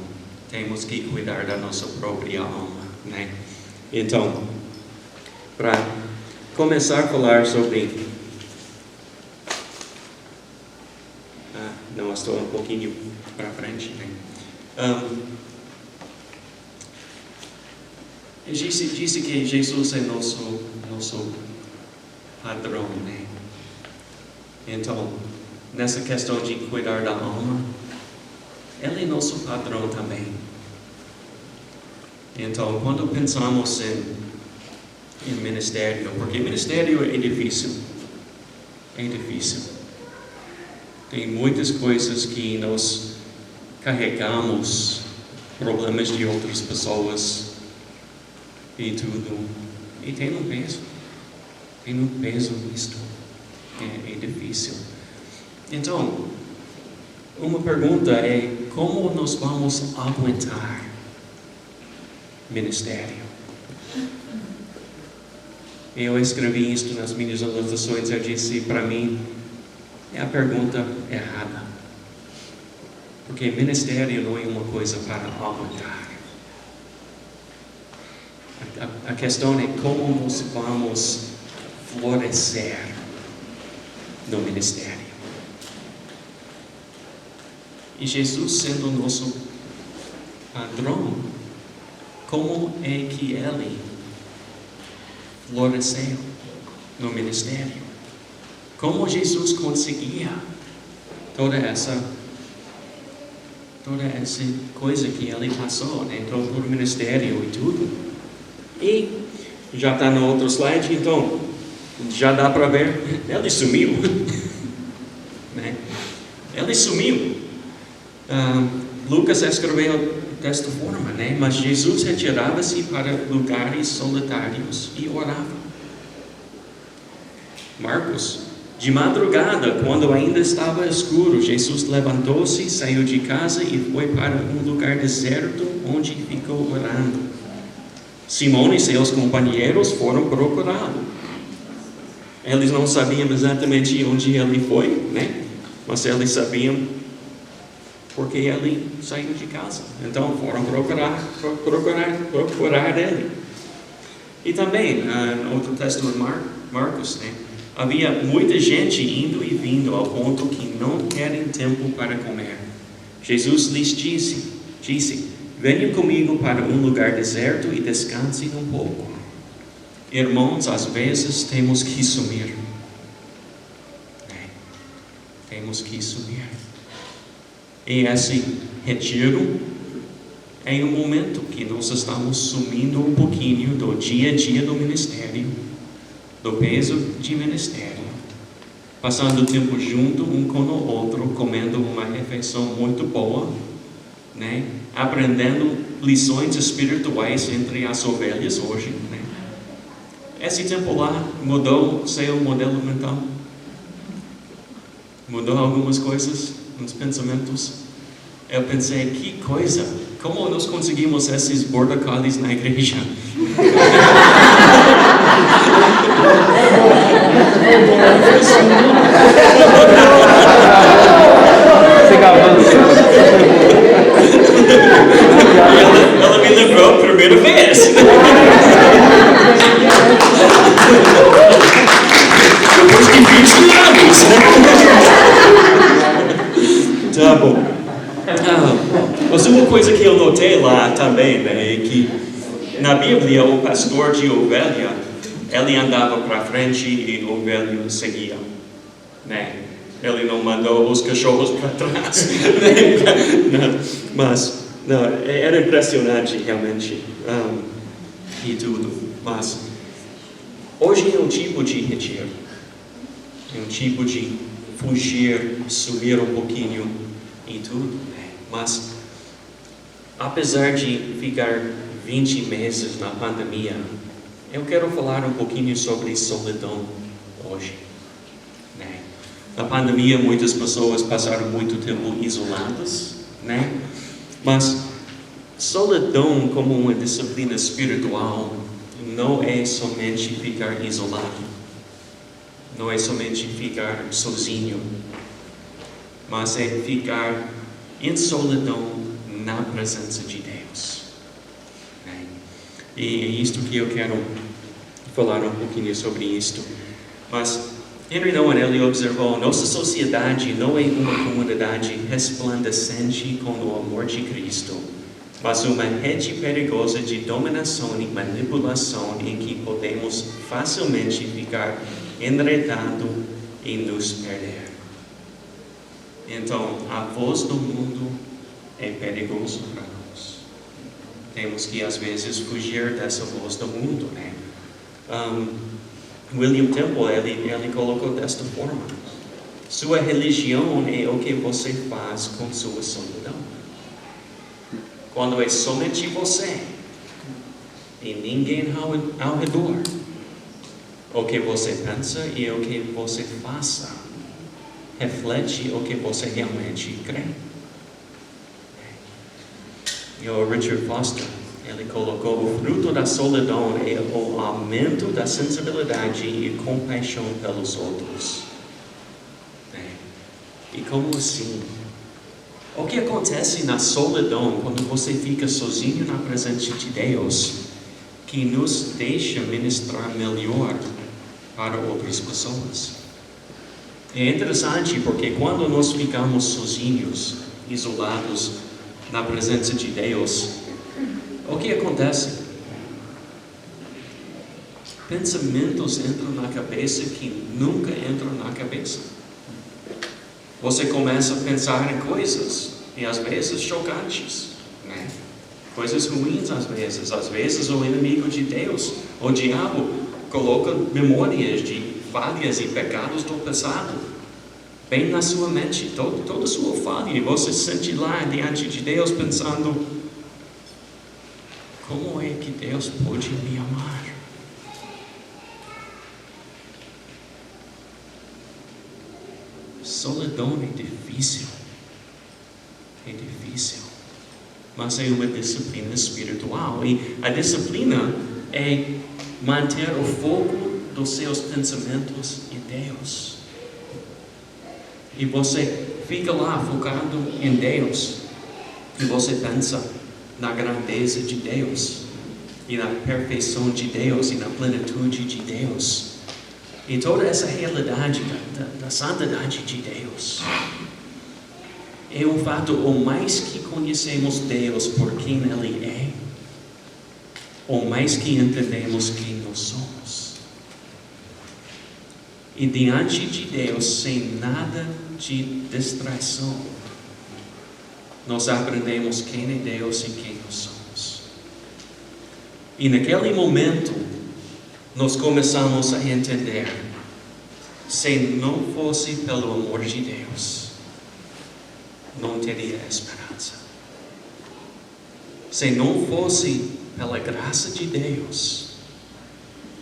A: temos que cuidar da nossa própria alma, né? Então, para começar a falar sobre... não, estou um pouquinho para frente, né? Disse que Jesus é nosso padrão, né? Então, nessa questão de cuidar da alma, Ele é nosso padrão também. Então, quando pensamos em ministério, porque ministério é difícil. Tem muitas coisas que nós carregamos, problemas de outras pessoas e tudo. E tem um peso nisto. É difícil. Então, uma pergunta é: como nós vamos aguentar ministério? Eu escrevi isto nas minhas anotações. Eu disse, para mim, é a pergunta errada. Porque ministério não é uma coisa para aguentar. A questão é como nós vamos florescer no ministério. E Jesus sendo nosso padrão, como é que Ele floresceu no ministério? Como Jesus conseguia toda essa coisa que Ele passou, né? Todo o ministério e tudo. E já está no outro slide, então já dá para ver, Ele sumiu. Né? Ele sumiu. Lucas escreveu desta forma, né? Mas Jesus retirava-se para lugares solitários e orava. Marcos: de madrugada, quando ainda estava escuro, Jesus levantou-se, saiu de casa e foi para um lugar deserto, onde ficou orando. Simão e seus companheiros foram procurá-lo. Eles não sabiam exatamente onde ele foi, né? Mas eles sabiam porque ele saiu de casa. Então foram procurar ele. E também, no outro texto de Marcos, né? Havia muita gente indo e vindo ao ponto que não querem tempo para comer. Jesus lhes disse: venham comigo para um lugar deserto e descansem um pouco. Irmãos, às vezes temos que sumir. Temos que sumir. E esse retiro é um momento que nós estamos sumindo um pouquinho do dia a dia do ministério, do peso de ministério, passando tempo junto um com o outro, comendo uma refeição muito boa, né? Aprendendo lições espirituais entre as ovelhas hoje, né? Esse tempo lá mudou seu modelo mental, mudou algumas coisas nos pensamentos. Eu pensei, que coisa, como nós conseguimos esses border collies na igreja? Ela me lembrou a primeira vez. Depois de 20 anos. Tá bom. Mas uma coisa que eu notei lá também, né, é que na Bíblia o pastor de ovelha, ele andava para frente e o ovelha seguia, né? Ele não mandou os cachorros para trás. Mas não, era impressionante realmente, e tudo. Mas hoje é um tipo de retiro, é um tipo de fugir, subir um pouquinho e tudo, né? Mas apesar de ficar 20 meses na pandemia, eu quero falar um pouquinho sobre solidão hoje, né? Na pandemia muitas pessoas passaram muito tempo isoladas, né? Mas Solidão como uma disciplina espiritual não é somente ficar isolado, não é somente ficar sozinho, mas é ficar em solidão na presença de Deus. E é isto que eu quero falar um pouquinho sobre isto. Mas Henry Nouwen, ele observou, nossa sociedade não é uma comunidade resplandecente com o amor de Cristo, mas uma rede perigosa de dominação e manipulação em que podemos facilmente ficar enredados e nos perder. Então, a voz do mundo é perigosa para nós. Temos que, às vezes, fugir dessa voz do mundo, né? William Temple, ele colocou desta forma: sua religião é o que você faz com sua solidão. Quando é somente você e ninguém ao redor, o que você pensa e o que você faça reflete o que você realmente crê. E o Richard Foster, ele colocou: o fruto da solidão é o aumento da sensibilidade e compaixão pelos outros. E como assim? O que acontece na solidão, quando você fica sozinho na presença de Deus, que nos deixa ministrar melhor para outras pessoas? É interessante porque quando nós ficamos sozinhos, isolados na presença de Deus, o que acontece? Pensamentos entram na cabeça que nunca entram na cabeça. Você começa a pensar em coisas, e às vezes chocantes, né? Coisas ruins às vezes o inimigo de Deus, o diabo, coloca memórias de falhas e pecados do passado, bem na sua mente, toda a sua falha, e você se sente lá diante de Deus pensando: como é que Deus pode me amar? Solidão é difícil, mas é uma disciplina espiritual, e a disciplina é manter o foco dos seus pensamentos em Deus. E você fica lá focado em Deus, e você pensa na grandeza de Deus, e na perfeição de Deus, e na plenitude de Deus, e toda essa realidade da santidade de Deus. É um fato: o mais que conhecemos Deus por quem Ele é, o mais que entendemos quem nós somos. E diante de Deus, sem nada de distração, nós aprendemos quem é Deus e quem nós somos. E naquele momento, nós começamos a entender: se não fosse pelo amor de Deus, não teria esperança. Se não fosse pela graça de Deus,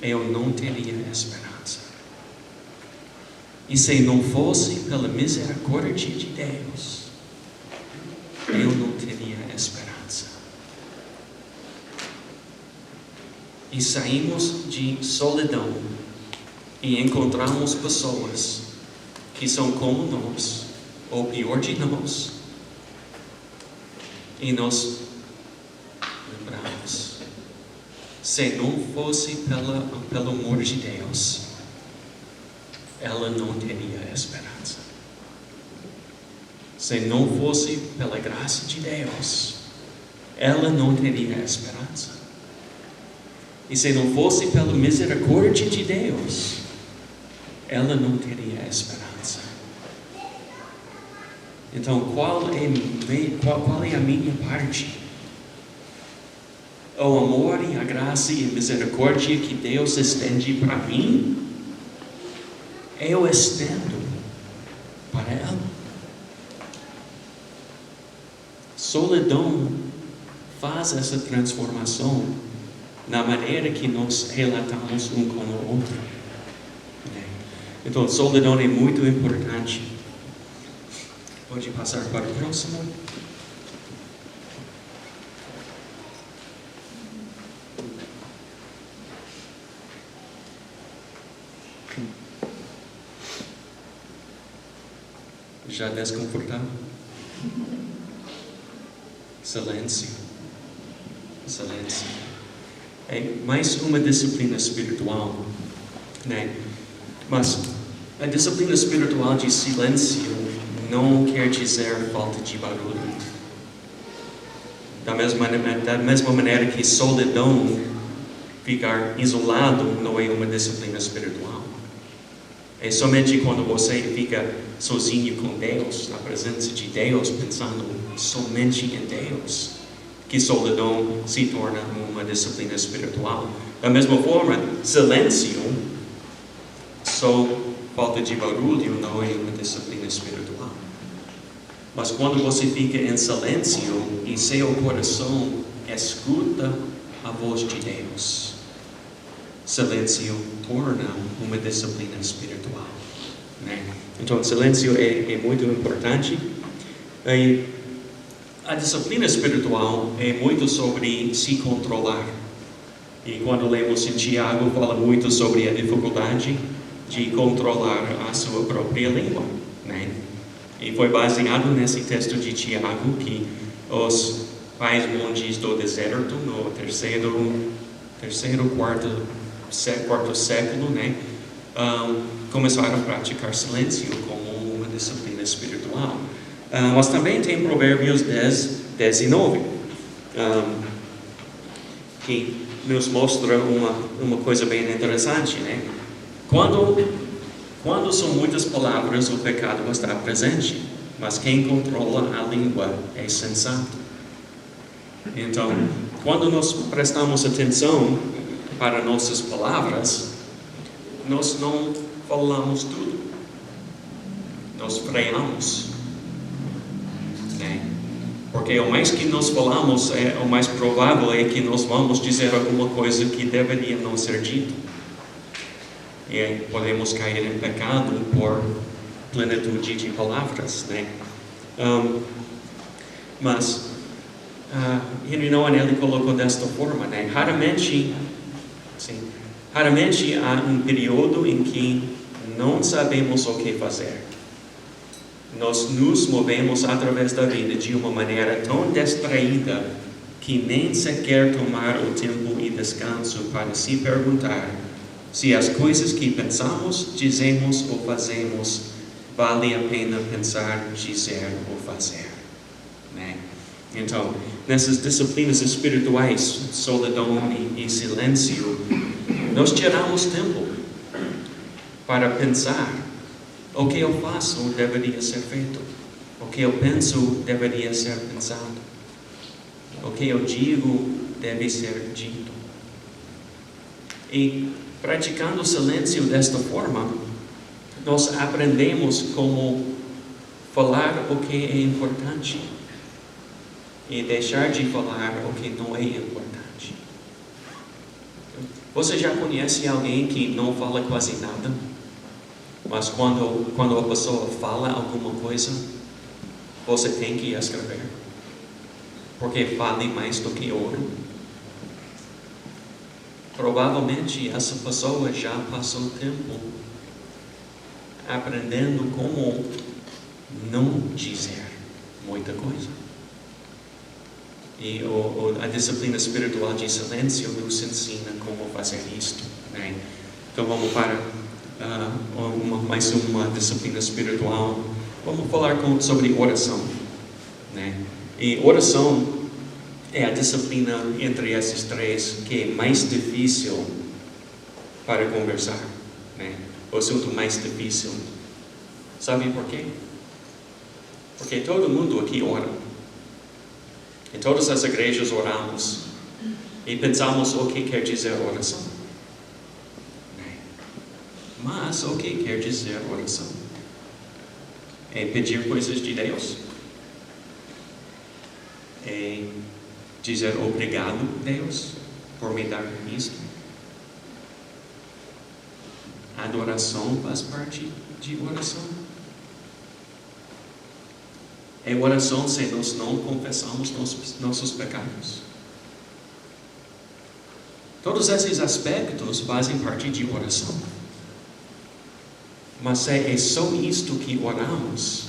A: eu não teria esperança. E se não fosse pela misericórdia de Deus, eu não teria esperança. E saímos de solidão e encontramos pessoas que são como nós, ou pior de nós, e nós lembramos: se não fosse pelo amor de Deus, ela não teria esperança. Se não fosse pela graça de Deus, ela não teria esperança. E se não fosse pela misericórdia de Deus, ela não teria esperança. Então, qual é a minha parte? O amor e a graça e a misericórdia que Deus estende para mim, eu estendo para ela. Solidão faz essa transformação na maneira que nós relatamos um com o outro. Então, solidão é muito importante. Pode passar para o próximo. Já desconfortável? Silêncio. Silêncio. É mais uma disciplina espiritual, né? Mas a disciplina espiritual de silêncio não quer dizer falta de barulho. Da mesma maneira que solidão, ficar isolado, não é uma disciplina espiritual. É somente quando você fica sozinho com Deus, na presença de Deus, pensando somente em Deus, que solidão se torna uma disciplina espiritual. Da mesma forma, silêncio, só falta de barulho, não é uma disciplina espiritual. Mas quando você fica em silêncio e seu coração escuta a voz de Deus, silêncio torna uma disciplina espiritual, né? Então, silêncio é muito importante. E a disciplina espiritual é muito sobre se controlar. E quando lemos em Tiago, fala muito sobre a dificuldade de controlar a sua própria língua, né? E foi baseado nesse texto de Tiago que os pais monges do deserto, no quarto século, né, começaram a praticar silêncio como uma disciplina espiritual. Mas também tem Provérbios 10 e 9, que nos mostra uma coisa bem interessante, né? Quando são muitas palavras, o pecado está presente, mas quem controla a língua é sensato. Então, quando nós prestamos atenção para nossas palavras, nós não falamos tudo. Nós freamos, né? Porque o mais que nós falamos, o mais provável é que nós vamos dizer alguma coisa que deveria não ser dito. E podemos cair em pecado por plenitude de palavras, né? Mas Henry Nouwen, ele colocou desta forma, né? Raramente há um período em que não sabemos o que fazer. Nós nos movemos através da vida de uma maneira tão distraída que nem sequer tomar o tempo e descanso para se perguntar se as coisas que pensamos, dizemos ou fazemos vale a pena pensar, dizer ou fazer, né? Então, nessas disciplinas espirituais, solidão e silêncio, nós tiramos tempo para pensar: o que eu faço deveria ser feito, o que eu penso deveria ser pensado, o que eu digo deve ser dito. E praticando o silêncio desta forma, nós aprendemos como falar o que é importante e deixar de falar o que não é importante. Você já conhece alguém que não fala quase nada, mas quando a pessoa fala alguma coisa, você tem que escrever, porque vale mais do que ouro? Provavelmente essa pessoa já passou tempo aprendendo como não dizer muita coisa. E a disciplina espiritual de silêncio nos ensina como fazer isto, né? Então vamos para mais uma disciplina espiritual. Vamos falar sobre oração, né? E oração é a disciplina entre esses três que é mais difícil para conversar, né? O assunto mais difícil. Sabe por quê? Porque todo mundo aqui ora. Em todas as igrejas oramos e pensamos o que quer dizer oração. Mas o que quer dizer oração? É pedir coisas de Deus? É dizer obrigado, Deus, por me dar isto? Adoração faz parte de oração? É oração se nós não confessamos nossos pecados. Todos esses aspectos fazem parte de oração. Mas é só isto que oramos,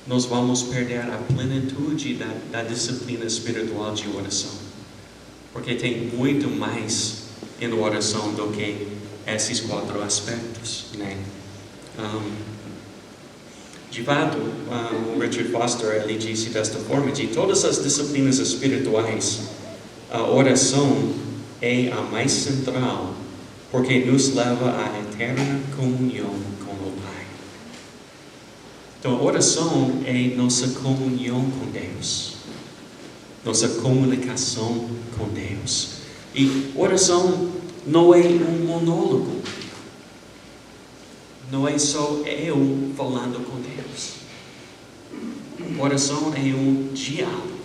A: nós vamos perder a plenitude da disciplina espiritual de oração. Porque tem muito mais em oração do que esses 4 aspectos, né? De fato, o Richard Foster, ele disse desta forma: de todas as disciplinas espirituais, a oração é a mais central, porque nos leva à eterna comunhão com o Pai. Então, a oração é nossa comunhão com Deus, nossa comunicação com Deus. E oração não é um monólogo, não é só eu falando com Deus. Oração é um diálogo,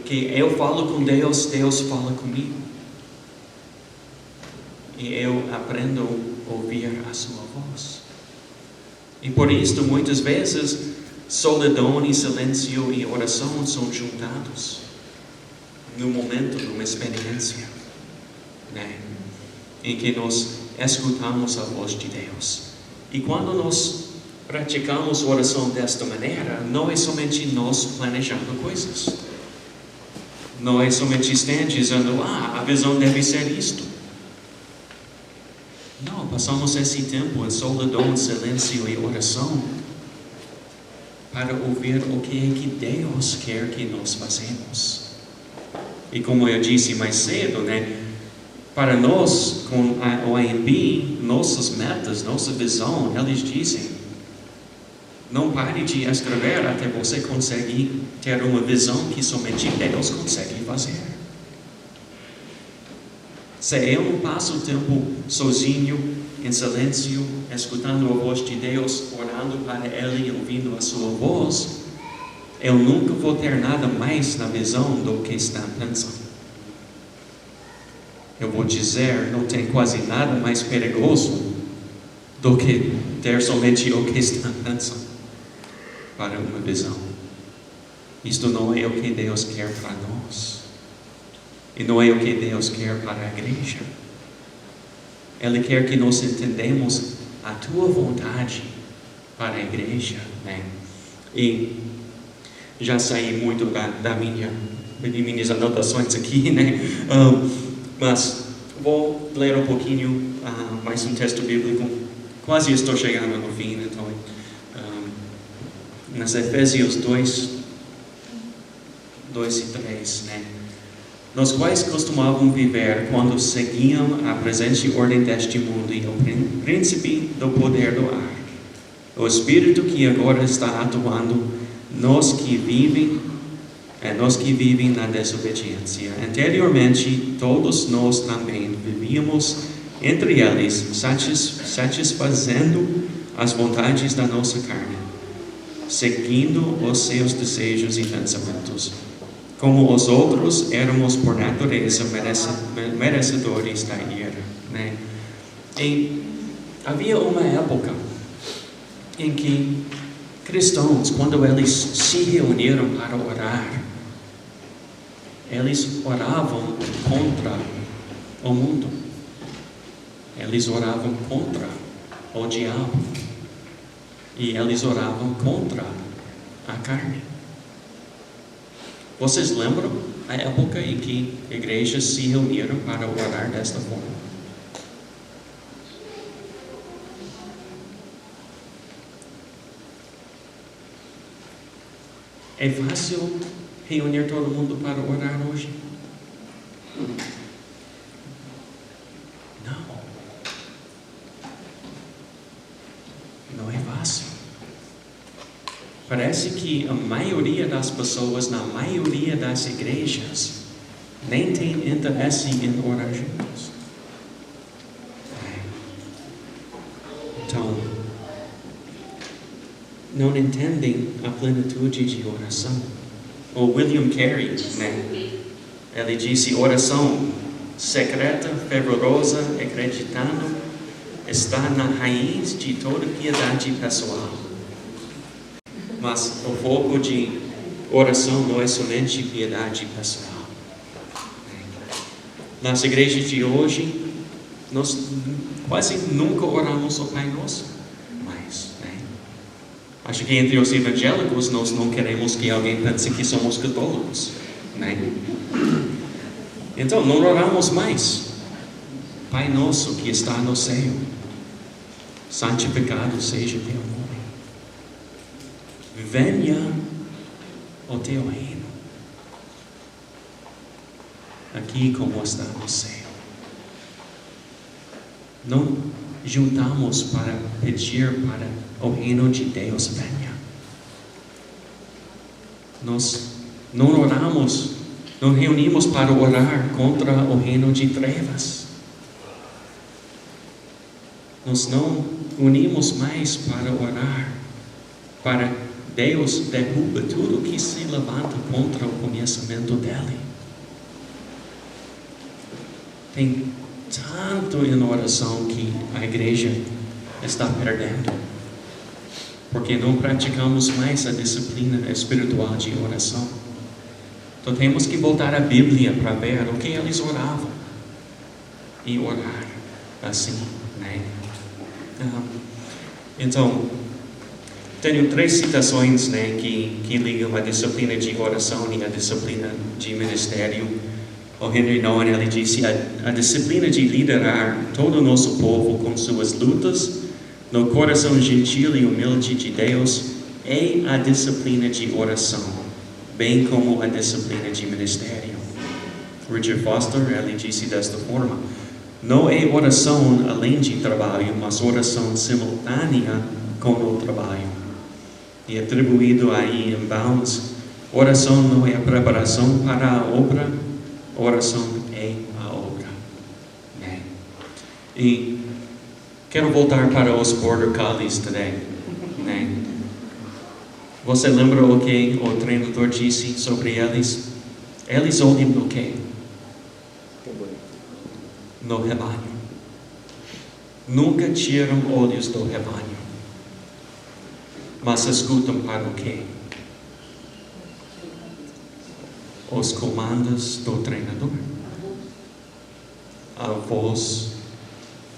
A: que eu falo com Deus, Deus fala comigo. E eu aprendo a ouvir a sua voz. E por isso, muitas vezes, solidão e silêncio e oração são juntados no momento de uma experiência, né? Em que nós escutamos a voz de Deus. E quando nós praticamos oração desta maneira, não é somente nós planejando coisas. Não é somente estar dizendo, a visão deve ser isto. Não, passamos esse tempo em solidão, silêncio e oração para ouvir o que é que Deus quer que nós façamos. E como eu disse mais cedo, né? Para nós, com a OMB, nossas metas, nossa visão, eles dizem, não pare de escrever até você conseguir ter uma visão que somente Deus consegue fazer. Se eu não passo o tempo sozinho, em silêncio, escutando a voz de Deus, orando para Ele, ouvindo a sua voz, eu nunca vou ter nada mais na visão do que está pensando. Eu vou dizer, não tem quase nada mais perigoso do que ter somente o que está pensando para uma visão. Isto não é o que Deus quer para nós. E não é o que Deus quer para a igreja. Ele quer que nós entendamos a tua vontade para a igreja, né? E já saí muito de minhas anotações aqui, né? Mas vou ler um pouquinho mais um texto bíblico. Quase estou chegando no fim, então. Nas Efésios 2 e 3, né? Nos quais costumavam viver quando seguiam a presente ordem deste mundo e o príncipe do poder do ar, o espírito que agora está atuando nos que vivem na desobediência. Anteriormente, todos nós também vivíamos entre eles, satisfazendo as vontades da nossa carne, seguindo os seus desejos e pensamentos. Como os outros, éramos por natureza merecedores da ira, né? E havia uma época em que cristãos, quando eles se reuniram para orar, eles oravam contra o mundo. Eles oravam contra o diabo. E eles oravam contra a carne. Vocês lembram a época em que igrejas se reuniram para orar desta forma? É fácil reunir todo mundo para orar hoje? Não é fácil. Parece que a maioria das pessoas, na maioria das igrejas, nem tem interesse em orar juntos. Então, não entendem a plenitude de oração. O William Carey, né? Ele disse, oração secreta, fervorosa, acreditando, está na raiz de toda piedade pessoal. Mas o foco de oração não é somente piedade pessoal. Nas igrejas de hoje, nós quase nunca oramos o Pai Nosso. Mas, né? Acho que entre os evangélicos nós não queremos que alguém pense que somos católicos, né? Então, não oramos mais. Pai nosso que está no céu, santificado seja teu nome. Venha o teu reino, aqui como está no céu. Não juntamos para pedir para o reino de Deus venha. Nós não oramos, não reunimos para orar contra o reino de trevas. Nós não unimos mais para orar para Deus derruba tudo que se levanta contra o conhecimento dele. Tem tanto em oração que a igreja está perdendo, porque não praticamos mais a disciplina espiritual de oração. Então temos que voltar à Bíblia para ver o que eles oravam e orar assim, né? Então, tenho 3 citações, né, que ligam a disciplina de oração e a disciplina de ministério. O Henry Nouwen, ele disse, a disciplina de liderar todo o nosso povo com suas lutas no coração gentil e humilde de Deus é a disciplina de oração, bem como a disciplina de ministério. Richard Foster, ele disse desta forma: não é oração além de trabalho, mas oração simultânea com o trabalho. E atribuído aí em Bounds, oração não é a preparação para a obra, oração é a obra, né? E quero voltar para os Border Collies today, né? Você lembra o que o treinador disse sobre eles? Eles olham no quê? No rebanho. Nunca tiram olhos do rebanho, mas escutam para o quê? Os comandos do treinador, a voz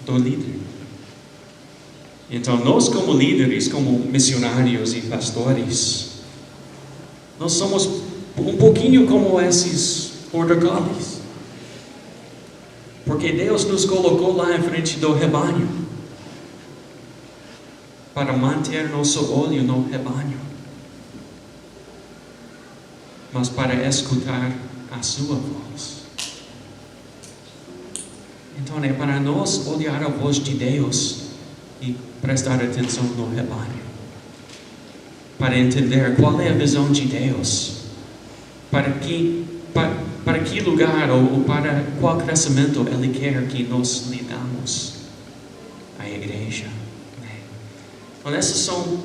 A: do líder. Então nós, como líderes, como missionários e pastores, nós somos um pouquinho como esses border collies, porque Deus nos colocou lá em frente do rebanho para manter nosso olho no rebanho, mas para escutar a sua voz. Então é para nós olhar a voz de Deus e prestar atenção no rebanho, para entender qual é a visão de Deus, para que lugar ou para qual crescimento Ele quer que nós lidamos a igreja. Então essas são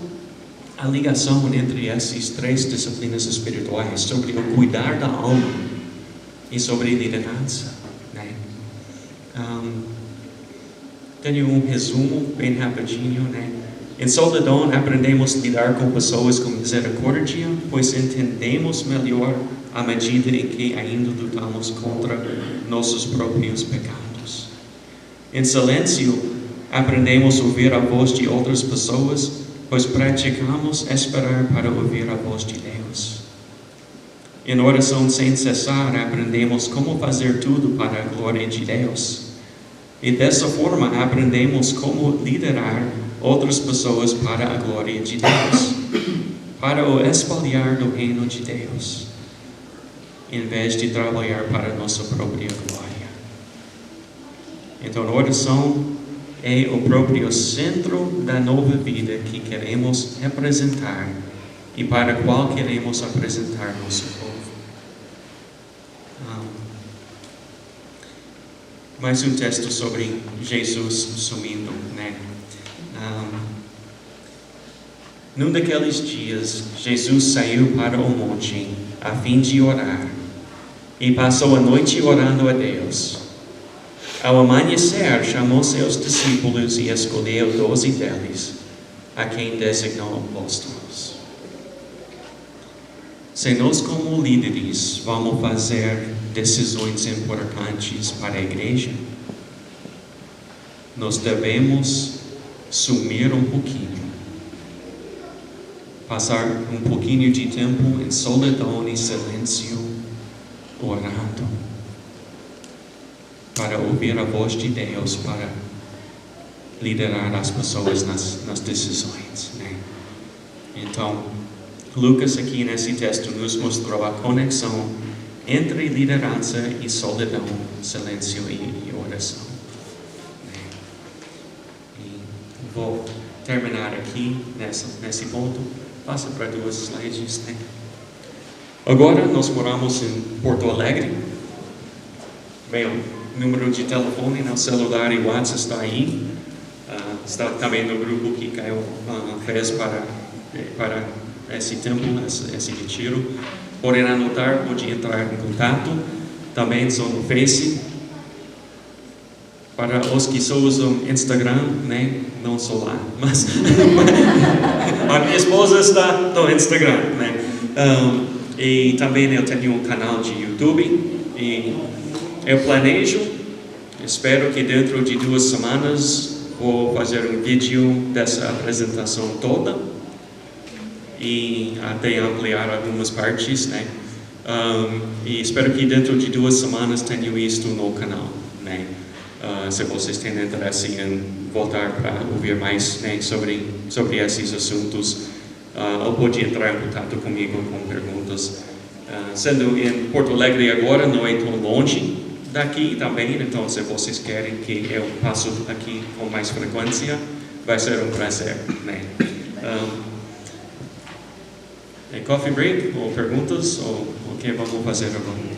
A: a ligação entre essas 3 disciplinas espirituais, sobre o cuidar da alma e sobre liderança, né? Tenho um resumo bem rapidinho, né? Em Soledad aprendemos a lidar com pessoas com misericórdia, pois entendemos melhor à medida em que ainda lutamos contra nossos próprios pecados. Em silêncio aprendemos a ouvir a voz de outras pessoas, pois praticamos esperar para ouvir a voz de Deus. Em oração sem cessar, aprendemos como fazer tudo para a glória de Deus. E dessa forma, aprendemos como liderar outras pessoas para a glória de Deus, para o espalhar do reino de Deus, em vez de trabalhar para nossa própria glória. Então, a oração é o próprio centro da nova vida que queremos representar e para a qual queremos apresentar nosso povo. Mais um texto sobre Jesus sumindo, né? Num daqueles dias, Jesus saiu para o monte a fim de orar e passou a noite orando a Deus. Ao amanhecer, chamou seus discípulos e escolheu 12 deles, a quem designou apóstolos. Se nós, como líderes, vamos fazer decisões importantes para a igreja, nós devemos sumir um pouquinho passar um pouquinho de tempo em solidão e silêncio, orando, para ouvir a voz de Deus, para liderar as pessoas nas decisões, né? Então, Lucas aqui nesse texto nos mostrou a conexão entre liderança e solidão, silêncio e oração, né? E vou terminar aqui nesse ponto. Passa para 2 slides, né? Agora nós moramos em Porto Alegre. Bem, o número de telefone no celular e WhatsApp está aí. Está também no grupo que Caio fez para esse tempo, esse retiro. Podem anotar, pode entrar em contato. Também são no Face. Para os que só usam Instagram, né? Não sou lá, mas a minha esposa está no Instagram, né? E também eu tenho um canal de YouTube e eu planejo, espero que dentro de 2 semanas vou fazer um vídeo dessa apresentação toda e até ampliar algumas partes, né? E espero que dentro de 2 semanas tenham isto no canal, né? Se vocês têm interesse em voltar para ouvir mais, né, sobre esses assuntos, ou pode entrar em contato comigo com perguntas. Sendo em Porto Alegre agora, não é tão longe daqui também, então se vocês querem que eu passe aqui com mais frequência, vai ser um prazer, né? Coffee break, ou perguntas, ou o que vamos fazer agora?